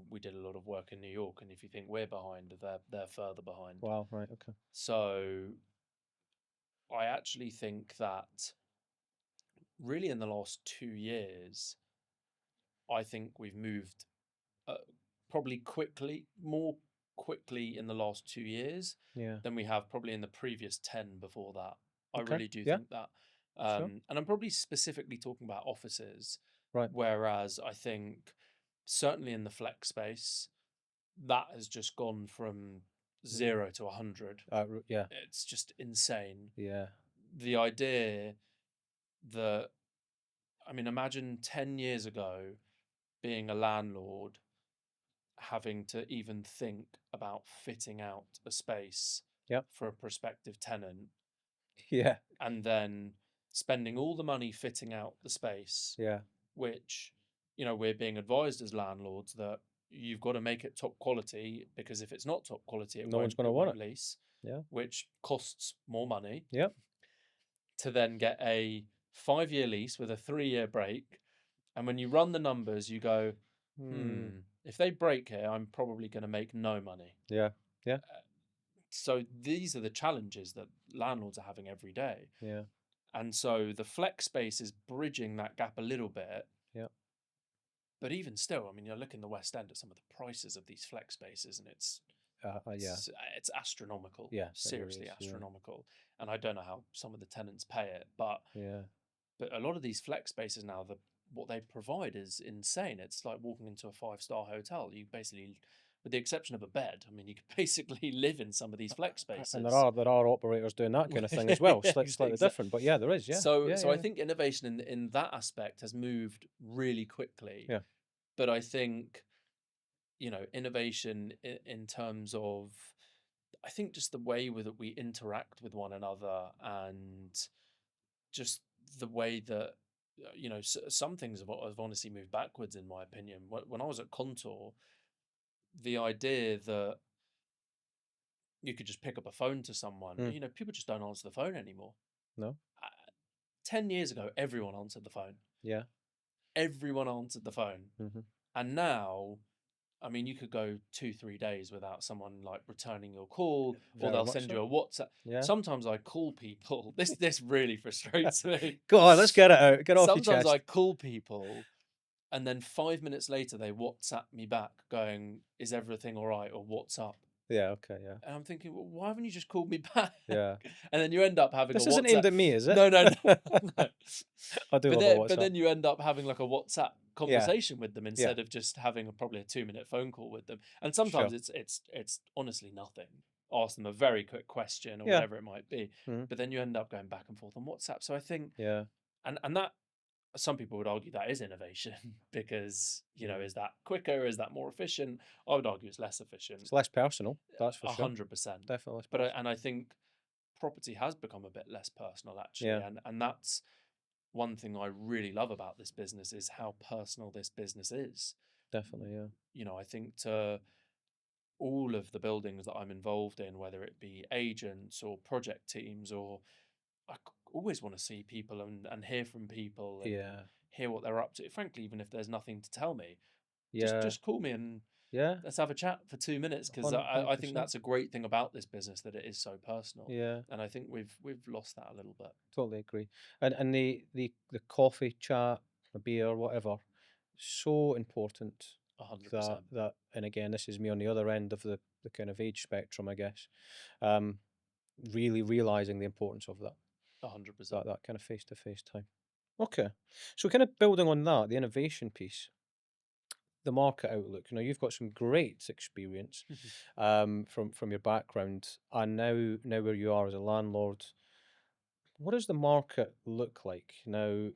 we did a lot of work in New York, and if you think we're behind, they're further behind. Wow, right, okay. So I actually think that really in the last 2 years, I think we've moved uh, probably quickly, more quickly in the last 2 years Yeah. than we have probably in the previous 10 before that. I Okay. really do Yeah. think that. Sure. And I'm probably specifically talking about offices, Right. whereas I think certainly in the flex space, that has just gone from 0 to 100. Yeah. It's just insane. Yeah. The idea that, I mean, imagine 10 years ago being a landlord, having to even think about fitting out a space Yep. for a prospective tenant, Yeah. and then spending all the money fitting out the space, Yeah. which, we're being advised as landlords that you've got to make it top quality, because if it's not top quality, No one's going to it want won't it. lease, Yeah. which costs more money. Yep. To then get a 5-year lease with a 3-year break. And when you run the numbers, you go, if they break here, I'm probably going to make no money. Yeah. Yeah. So these are the challenges that landlords are having every day. Yeah. And so the flex space is bridging that gap a little bit. Yeah. But even still, I mean, you look in the West End at some of the prices of these flex spaces, and Yeah. it's astronomical. Yeah. Seriously It really is, astronomical. And I don't know how some of the tenants pay it, but Yeah. a lot of these flex spaces now, what they provide is insane. It's like walking into a 5-star hotel. You basically, with the exception of a bed, I mean, you could basically live in some of these flex spaces. And there are operators doing that kind of thing as well. Slightly different, but yeah, there is. Yeah. So Yeah. I think innovation in that aspect has moved really quickly. Yeah. But I think, innovation in terms of, I think just the way that we interact with one another, and just the way that, some things have honestly moved backwards, in my opinion. When I was at Kontor, the idea that you could just pick up a phone to someone, people just don't answer the phone anymore. No. 10 years ago, everyone answered the phone. Yeah. Everyone answered the phone. Mm-hmm. And now, I mean, you could go 2-3 days without someone like returning your call, or they'll send you a WhatsApp. Yeah. Sometimes I call people. This really frustrates me. Go on, let's get it out. Get off your chest. Sometimes I call people, and then 5 minutes later they WhatsApp me back going, "Is everything all right?" or "What's up?" Yeah. Okay. Yeah. And I'm thinking, well, why haven't you just called me back? Yeah. And then you end up having This a isn't WhatsApp. aimed at me, is it? No. I do But love then, a WhatsApp. but then you end up having like a WhatsApp conversation with them, instead of just having probably a 2-minute phone call with them. And sometimes it's honestly nothing. Ask them a very quick question or whatever it might be. Mhm. But then you end up going back and forth on WhatsApp. So I think, Yeah. and that, some people would argue that is innovation, because, is that quicker? Is that more efficient? I would argue it's less efficient. It's less personal, that's for sure. 100%. Definitely less But personal. I think property has become a bit less personal, actually. Yeah. And that's one thing I really love about this business, is how personal this business is. Definitely, yeah. I think to all of the buildings that I'm involved in, whether it be agents or project teams, or I always want to see people and hear from people and hear what they're up to. Frankly, even if there's nothing to tell me, just call me and let's have a chat for 2 minutes, because I think that's a great thing about this business, that it is so personal. Yeah. And I think we've lost that a little bit. Totally agree. And the coffee chat, a beer, whatever, so important. 100%. That and again, this is me on the other end of the kind of age spectrum, I guess. Really realizing the importance of that. 100%. That kind of face-to-face time. Okay. So kind of building on that, the innovation piece, the market outlook. You've got some great experience from your background, and now where you are as a landlord. What does the market look like now?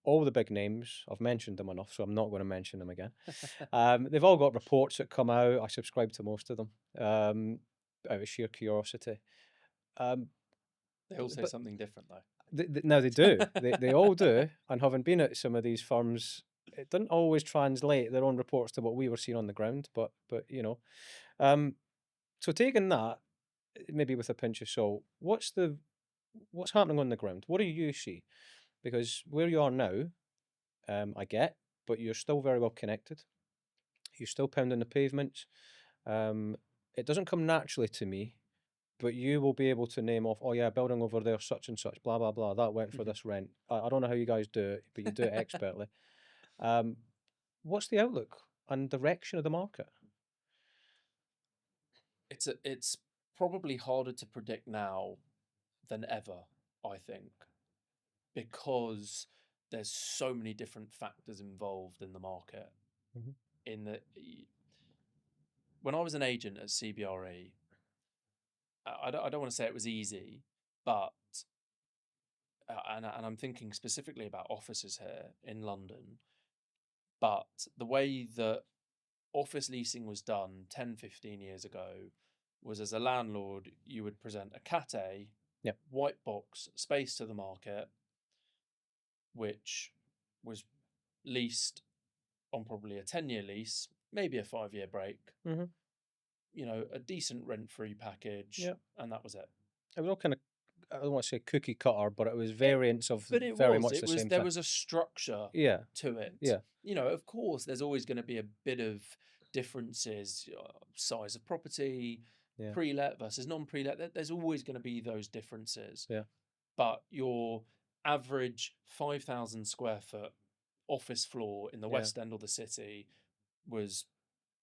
All the big names, I've mentioned them enough, so I'm not going to mention them again. They've all got reports that come out. I subscribe to most of them out of sheer curiosity. They all say something different, though. Now they do. They all do. And having been at some of these firms, it doesn't always translate their own reports to what we were seeing on the ground. But so taking that, maybe with a pinch of salt, what's happening on the ground? What do you see? Because where you are now, I get, but you're still very well connected. You're still pounding the pavements. It doesn't come naturally to me, but you will be able to name off, oh yeah, building over there, such and such, blah, blah, blah, that went for this rent. I don't know how you guys do it, but you do it expertly. What's the outlook and direction of the market? it's probably harder to predict now than ever, I think, because there's so many different factors involved in the market. Mhm. In that, when I was an agent at CBRE, I don't want to say it was easy, but and I'm thinking specifically about offices here in London, but the way that office leasing was done 10, 15 years ago was, as a landlord, you would present a Cat A, Yep. white box space to the market, which was leased on probably a 10-year lease, maybe a 5-year break, Mhm. a decent rent-free package, Yep. and that was it. It was all kind of, I don't want to say cookie cutter, but it was It, variants of but it very was, much the same there thing. was a structure Yeah. to it. Yeah. Of course, there's always going to be a bit of differences, size of property, Yeah. pre-let versus non-pre-let. There's always going to be those differences. Yeah. But your average 5,000 square foot office floor in the Yeah. West End of the city was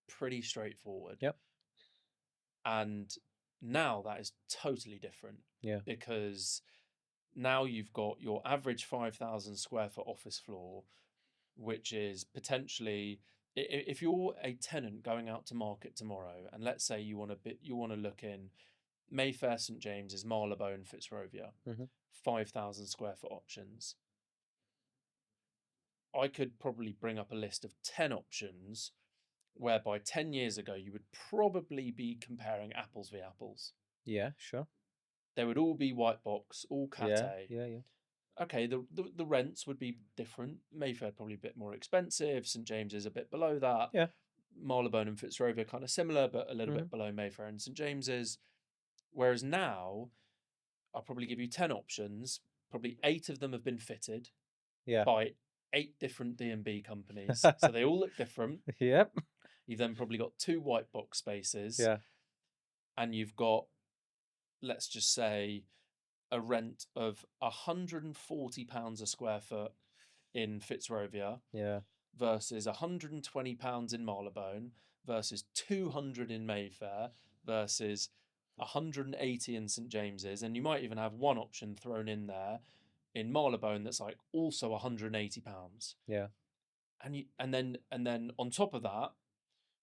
pretty straightforward. Yep. And now that is totally different. Yeah. Because now you've got your average 5,000 square foot office floor, which is potentially, if you're a tenant going out to market tomorrow, and let's say you want to look in Mayfair, St James's, Marylebone, Fitzrovia, Mhm. 5,000 square foot options. I could probably bring up a list of 10 options whereby 10 years ago you would probably be comparing apples v apples. Yeah. Sure. They would all be white box, all Cat Yeah. A. Yeah. Yeah. Okay, the rents would be different. Mayfair probably a bit more expensive. St James's a bit below that. Yeah. Marylebone and Fitzrovia kind of similar, but a little Mhm. bit below Mayfair and St James's. Whereas now, I'll probably give you 10 options. Probably 8 of them have been fitted Yeah. by 8 different D&B companies. So they all look different. Yep. You've then probably got 2 white box spaces. Yeah. And you've got, let's just say, a rent of £140 a square foot in Fitzrovia Yeah. versus £120 in Marylebone versus 200 in Mayfair versus 180 in St James's, and you might even have one option thrown in there in Marylebone that's like also £180. Yeah. And then on top of that,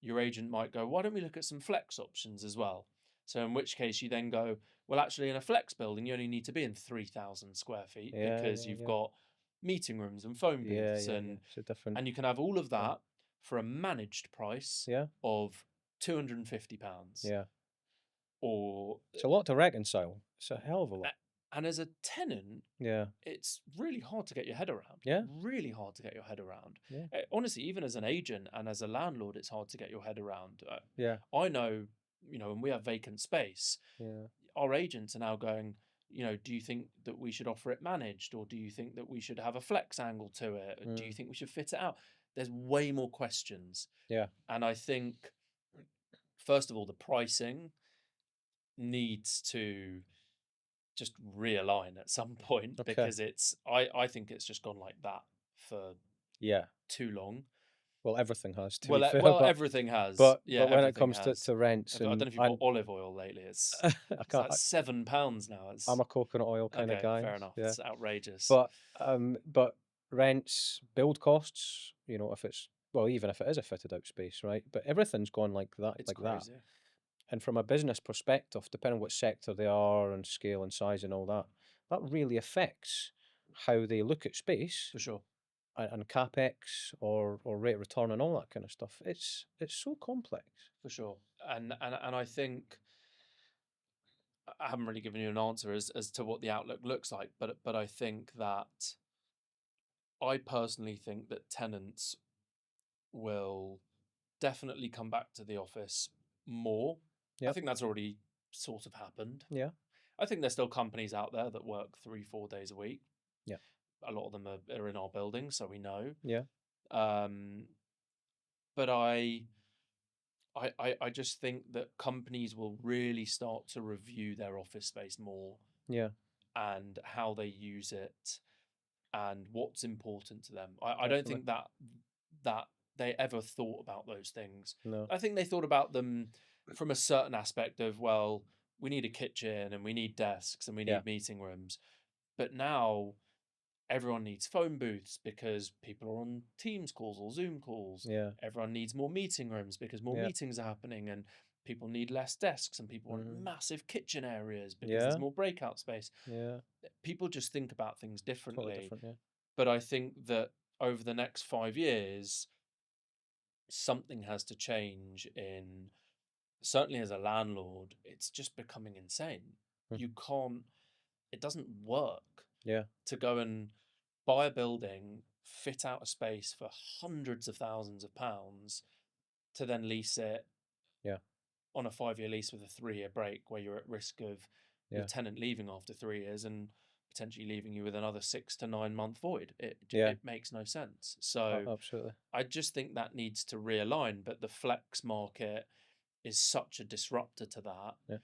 your agent might go, why don't we look at some flex options as well? So in which case you then go, well, actually in a flex building, you only need to be in 3,000 square feet Yeah. because Yeah. you've Yeah. got meeting rooms and phone Yeah. booths, Yeah. Yeah. It's a different. and you can have all of Yeah. that for a managed price Yeah. of £250. Yeah. Or It's a lot to reconcile. It's a hell of a lot. and as a tenant, Yeah. it's really hard to get your head around. Yeah. Really hard to get your head around. Yeah. Honestly, even as an agent and as a landlord, it's hard to get your head around. Yeah. I know, when we have vacant space, Yeah. our agents are now going, do you think that we should offer it managed, or do you think that we should have a flex angle to it? Or do you think we should fit it out? There's way more questions. Yeah. And I think, first of all, the pricing needs to just realign at some point, Okay. because I think it's just gone like that for Yeah. too long. Well, everything has, to Well, be fair. well, but everything has. but Yeah, but when it everything comes has. to rents, I don't know if you've bought olive oil lately. It's I can't. like £7 now. I'm a coconut oil kind of okay, guy. fair enough. Yeah. It's outrageous. But rents, build costs. If it's, well, even if it is a fitted out space, right? But everything's gone like that, It's like crazy. that. And from a business perspective, depending on what sector they are and scale and size and all that, that really affects how they look at space For sure. and capex or rate of return and all that kind of stuff. It's so complex. For sure. And I think I haven't really given you an answer as to what the outlook looks like, but I think that I personally think that tenants will definitely come back to the office more. I Yep. think that's already sort of happened. Yeah. I think there's still companies out there that work 3-4 days a week. Yeah. A lot of them are in our building, so we know. Yeah. But I just think that companies will really start to review their office space more, Yeah. and how they use it and what's important to them. I don't think that they ever thought about those things. No. I think they thought about them from a certain aspect of, well, we need a kitchen and we need desks and we Yeah. need meeting rooms. But now everyone needs phone booths because people are on Teams calls or Zoom calls. Yeah. Everyone needs more meeting rooms because more Yeah. meetings are happening, and people need less desks, and people want Mm. massive kitchen areas because Yeah. there's more breakout space. Yeah. People just think about things Totally differently. different. Yeah. But I think that over the next 5 years, something has to change in, certainly as a landlord, it's just becoming insane. Mm. You can't, it doesn't work Yeah. to go and buy a building, fit out a space for hundreds of thousands of pounds to then lease it Yeah. on a 5-year lease with a 3-year break, where you're at risk of your Yeah. tenant leaving after 3 years and potentially leaving you with another 6 to 9 month void. Yeah. It makes no sense. So Absolutely. I just think that needs to realign. But the flex market is such a disruptor to that. Yeah.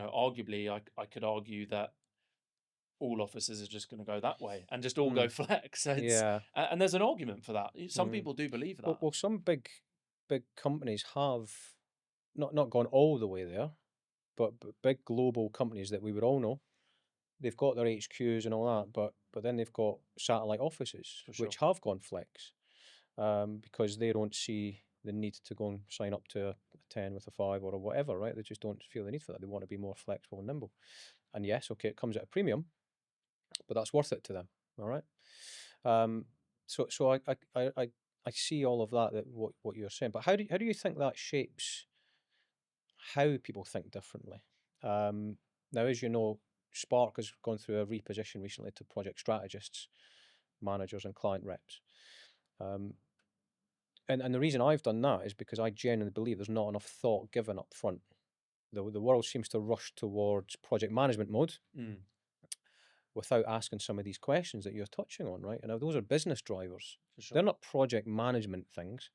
Arguably, I could argue that all offices are just going to go that way and just all go Mm. flex. So Yeah. and there's an argument for that. Some Mm. people do believe that. Well, some big companies have not gone all the way there, but big global companies that we would all know, they've got their HQs and all that, but then they've got satellite offices For sure. which have gone flex, because they don't see the need to go and sign up to a 10 with a 5 or a whatever, right? They just don't feel the need for that. They want to be more flexible and nimble. And yes, okay, it comes at a premium, but that's worth it to them. All right. Um, so I see all of that what you're saying, but how do you think that shapes how people think differently? Now, as you know, Spark has gone through a reposition recently to project strategists, managers, and client reps. Um, and the reason I've done that is because I genuinely believe there's not enough thought given up front. The world seems to rush towards project management mode Mm, without asking some of these questions that you're touching on, right? And now those are business drivers. for sure. They're not project management things.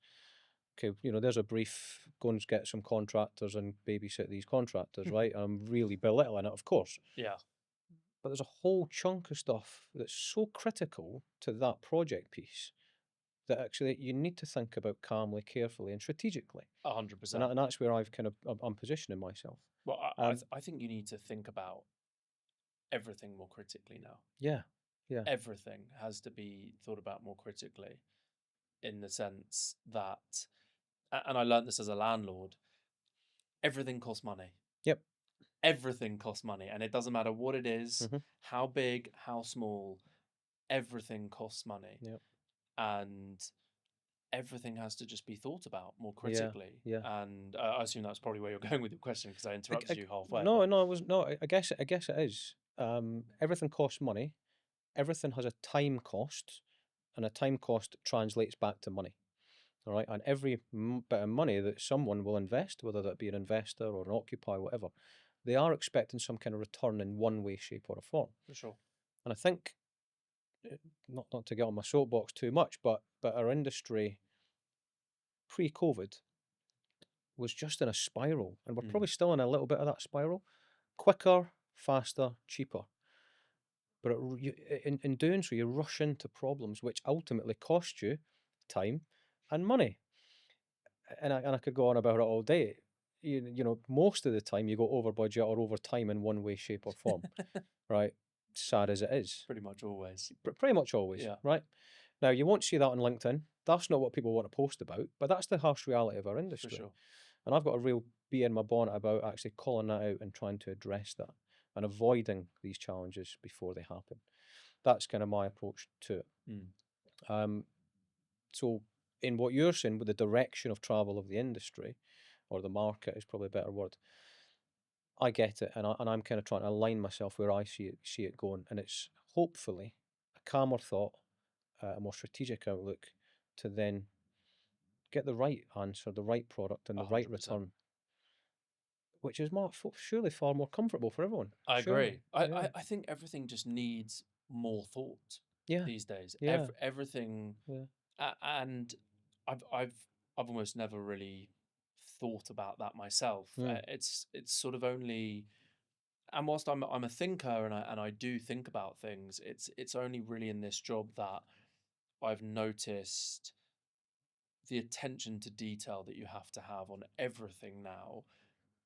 Okay, there's a brief, go and get some contractors and babysit these contractors, right? I'm really belittling it, of course. Yeah, But there's a whole chunk of stuff that's so critical to that project piece that actually you need to think about calmly, carefully, and strategically. 100%. And that's where I'm positioning myself. Well, Um, I think you need to think about everything more critically now. yeah, yeah, Everything has to be thought about more critically, in the sense that, and I learned this as a landlord, everything costs money. yep, Everything costs money, and it doesn't matter what it is, hmm, how big, how small, everything costs money. yep, And everything has to just be thought about more yeah, critically. yeah. And I assume that's probably where you're going with your question, because I interrupted you halfway. No, But no, it was no. I guess it is. Everything costs money. Everything has a time cost, and a time cost translates back to money. All right, and every bit of money that someone will invest, whether that be an investor or an occupier, whatever, they are expecting some kind of return in one way, shape, or a form. for sure. And I think, not to get on my soapbox too much, but our industry pre-COVID was just in a spiral, and we're Mm. probably still in a little bit of that spiral. Quicker, faster, cheaper. But in doing so, you rush into problems which ultimately cost you time and money. And I could go on about it all day. Most of the time you go over budget or over time in one way, shape, or form, right? Sad as it is, Pretty much always. pretty much always, Yeah, right? Now you won't see that on LinkedIn. That's not what people want to post about, but that's the harsh reality of our for industry. sure. And I've got a real bee in my bonnet about actually calling that out and trying to address that and avoiding these challenges before they happen. That's kind of my approach to it. Mm. Um, so, in what you're saying with the direction of travel of the industry, or the market is probably a better word, I get it, and I'm kind of trying to align myself where I see it going, and it's hopefully a calmer thought, a more strategic outlook, to then get the right answer, the right product, and the right 100%. return, which is surely far more comfortable for everyone. I Surely, agree. I, yeah, I, I think everything just needs more thought yeah, these days. yeah, Everything, yeah, and I've almost never really thought about that myself. mm, It's sort of only, and whilst I'm a thinker, and I do think about things, it's only really in this job that I've noticed the attention to detail that you have to have on everything now.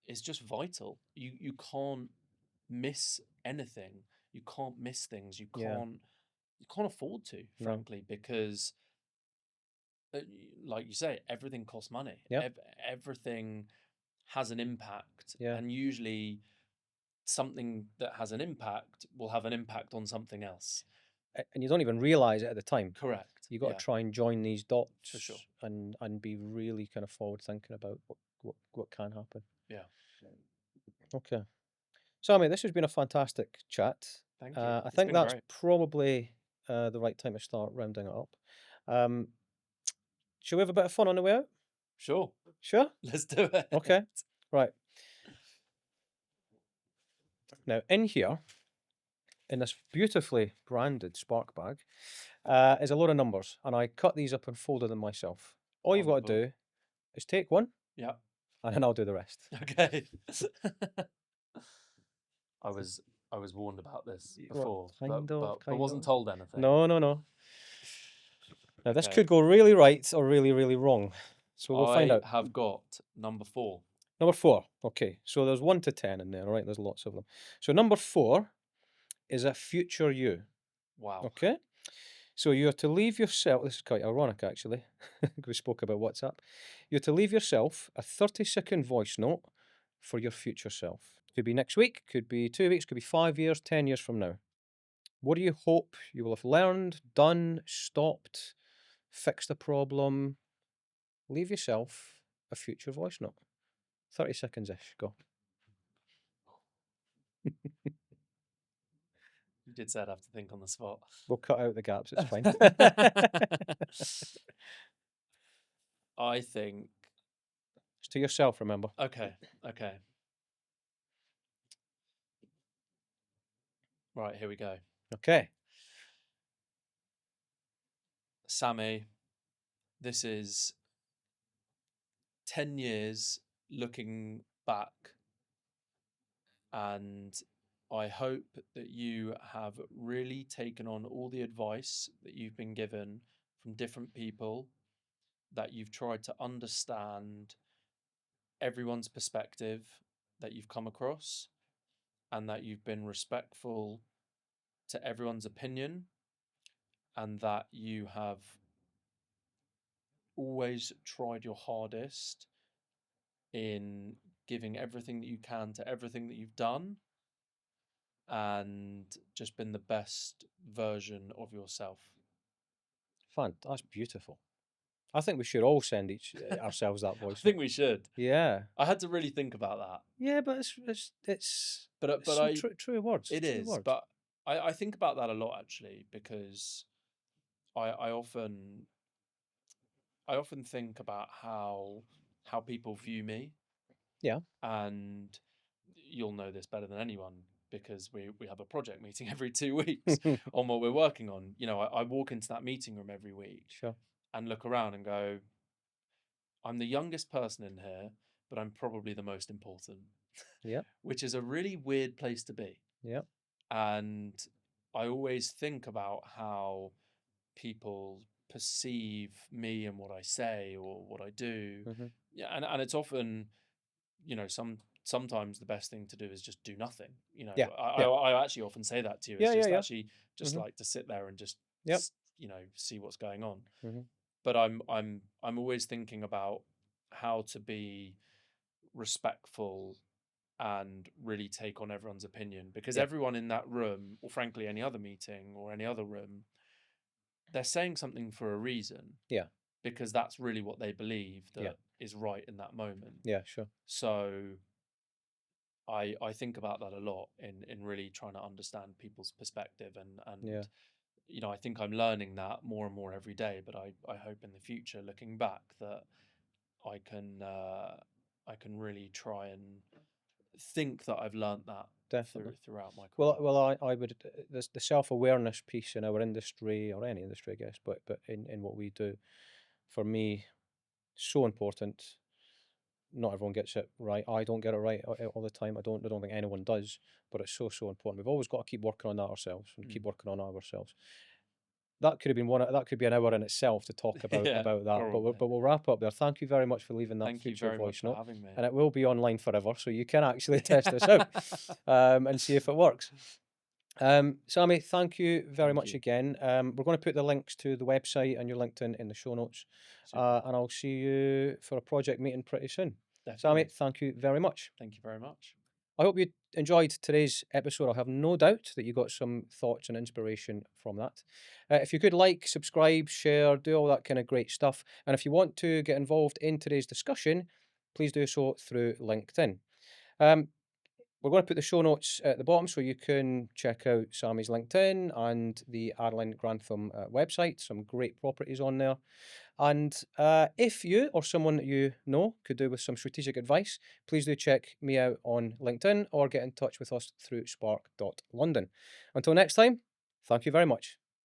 is just vital. You can't miss anything. You can't miss things. Yeah. You can't afford to, No. frankly, because like you say, everything costs money. Yep. Everything has an impact, Yeah. and usually something that has an impact will have an impact on something else. And you don't even realize it at the time. Correct. You got Yeah, to try and join these dots for sure. and be really kind of forward thinking about what can happen. Yeah. Okay. Sammy, this has been a fantastic chat. Thank you. I It's think been that's great. probably the right time to start rounding it up. Shall we have a bit of fun on the way out? Sure. Sure? Let's do it. Okay. Right. Now, in here, in this beautifully branded Spark bag, is a load of numbers, and I cut these up and folded them myself. All you've got to Wonderful. do is take one, Yeah. and then I'll do the rest. Okay. I was warned about this before, but wasn't told anything. No. Now, this Okay. could go really right or really, really wrong. So we'll find out. I have got number 4. Number 4. Okay, so there's 1 to 10 in there, all right? There's lots of them. So number 4 is a future you. Wow. Okay, so you're to leave yourself. This is quite ironic, actually. We spoke about WhatsApp. You're to leave yourself a 30-second voice note for your future self. Could be next week, could be 2 weeks, could be 5 years, 10 years from now. What do you hope you will have learned, done, stopped, fixed a problem? Leave yourself a future voice note. 30 seconds-ish, go. You did say I'd have to think on the spot. We'll cut out the gaps, it's fine. I think. It's to yourself, remember. Okay. Right, here we go. Okay. Sammy, this is 10 years looking back, and I hope that you have really taken on all the advice that you've been given from different people, that you've tried to understand everyone's perspective that you've come across, and that you've been respectful to everyone's opinion, and that you have always tried your hardest in giving everything that you can to everything that you've done, and just been the best version of yourself. That's beautiful. I think we should all send ourselves that I voice. think we should. Yeah. I had to really think about that. Yeah, but it's true words. It is, words. but I think about that a lot, actually, because I often think about how people view me. Yeah. And you'll know this better than anyone, because we have a project meeting every 2 weeks on what we're working on. You know, I walk into that meeting room every week. Sure. And look around and go, I'm the youngest person in here, but I'm probably the most important. Yeah. Which is a really weird place to be. Yeah. And I always think about how people perceive me and what I say or what I do. Mm-hmm. Yeah, and it's often, you know, sometimes the best thing to do is just do nothing. You know, Yeah. I actually often say that to you. It's actually just Mhm. like to sit there and just Yep. you know, see what's going on. Mm-hmm. But I'm always thinking about how to be respectful and really take on everyone's opinion, because everyone in that room, or frankly any other meeting or any other room, they're saying something for a reason. Yeah. Because that's really what they believe that is right in that moment. Yeah, sure. So I think about that a lot in really trying to understand people's perspective, and you know, I think I'm learning that more and more every day, but I hope in the future, looking back, that I can really try and think that I've learned that throughout my career. Well, I would the self-awareness piece in our industry, or any industry, I guess, but in what we do, for me, so important. Not everyone gets it right. I don't get it right all the time. I don't think anyone does, but it's so important. We've always got to keep working on that ourselves and keep working on ourselves. that could have been that could be an hour in itself to talk about Yeah, that. But probably. we'll wrap up there. Thank you very much for leaving that Thank you feature very much voice for note, having me. and it will be online forever, so you can actually test this out and see if it works. Sammy, thank you very Thank much you. again. We're going to put the links to the website and your LinkedIn in the show notes, Super. and I'll see you for a project meeting pretty soon. Sammy, Definitely. thank you very much. Thank you very much. I hope you enjoyed today's episode. I have no doubt that you got some thoughts and inspiration from that. If you could like, subscribe, share, do all that kind of great stuff. And if you want to get involved in today's discussion, please do so through LinkedIn. Um, we're going to put the show notes at the bottom so you can check out Sammy's LinkedIn and the Adeline Grantham website. Some great properties on there. And if you or someone that you know could do with some strategic advice, please do check me out on LinkedIn or get in touch with us through spark.london. Until next time, thank you very much.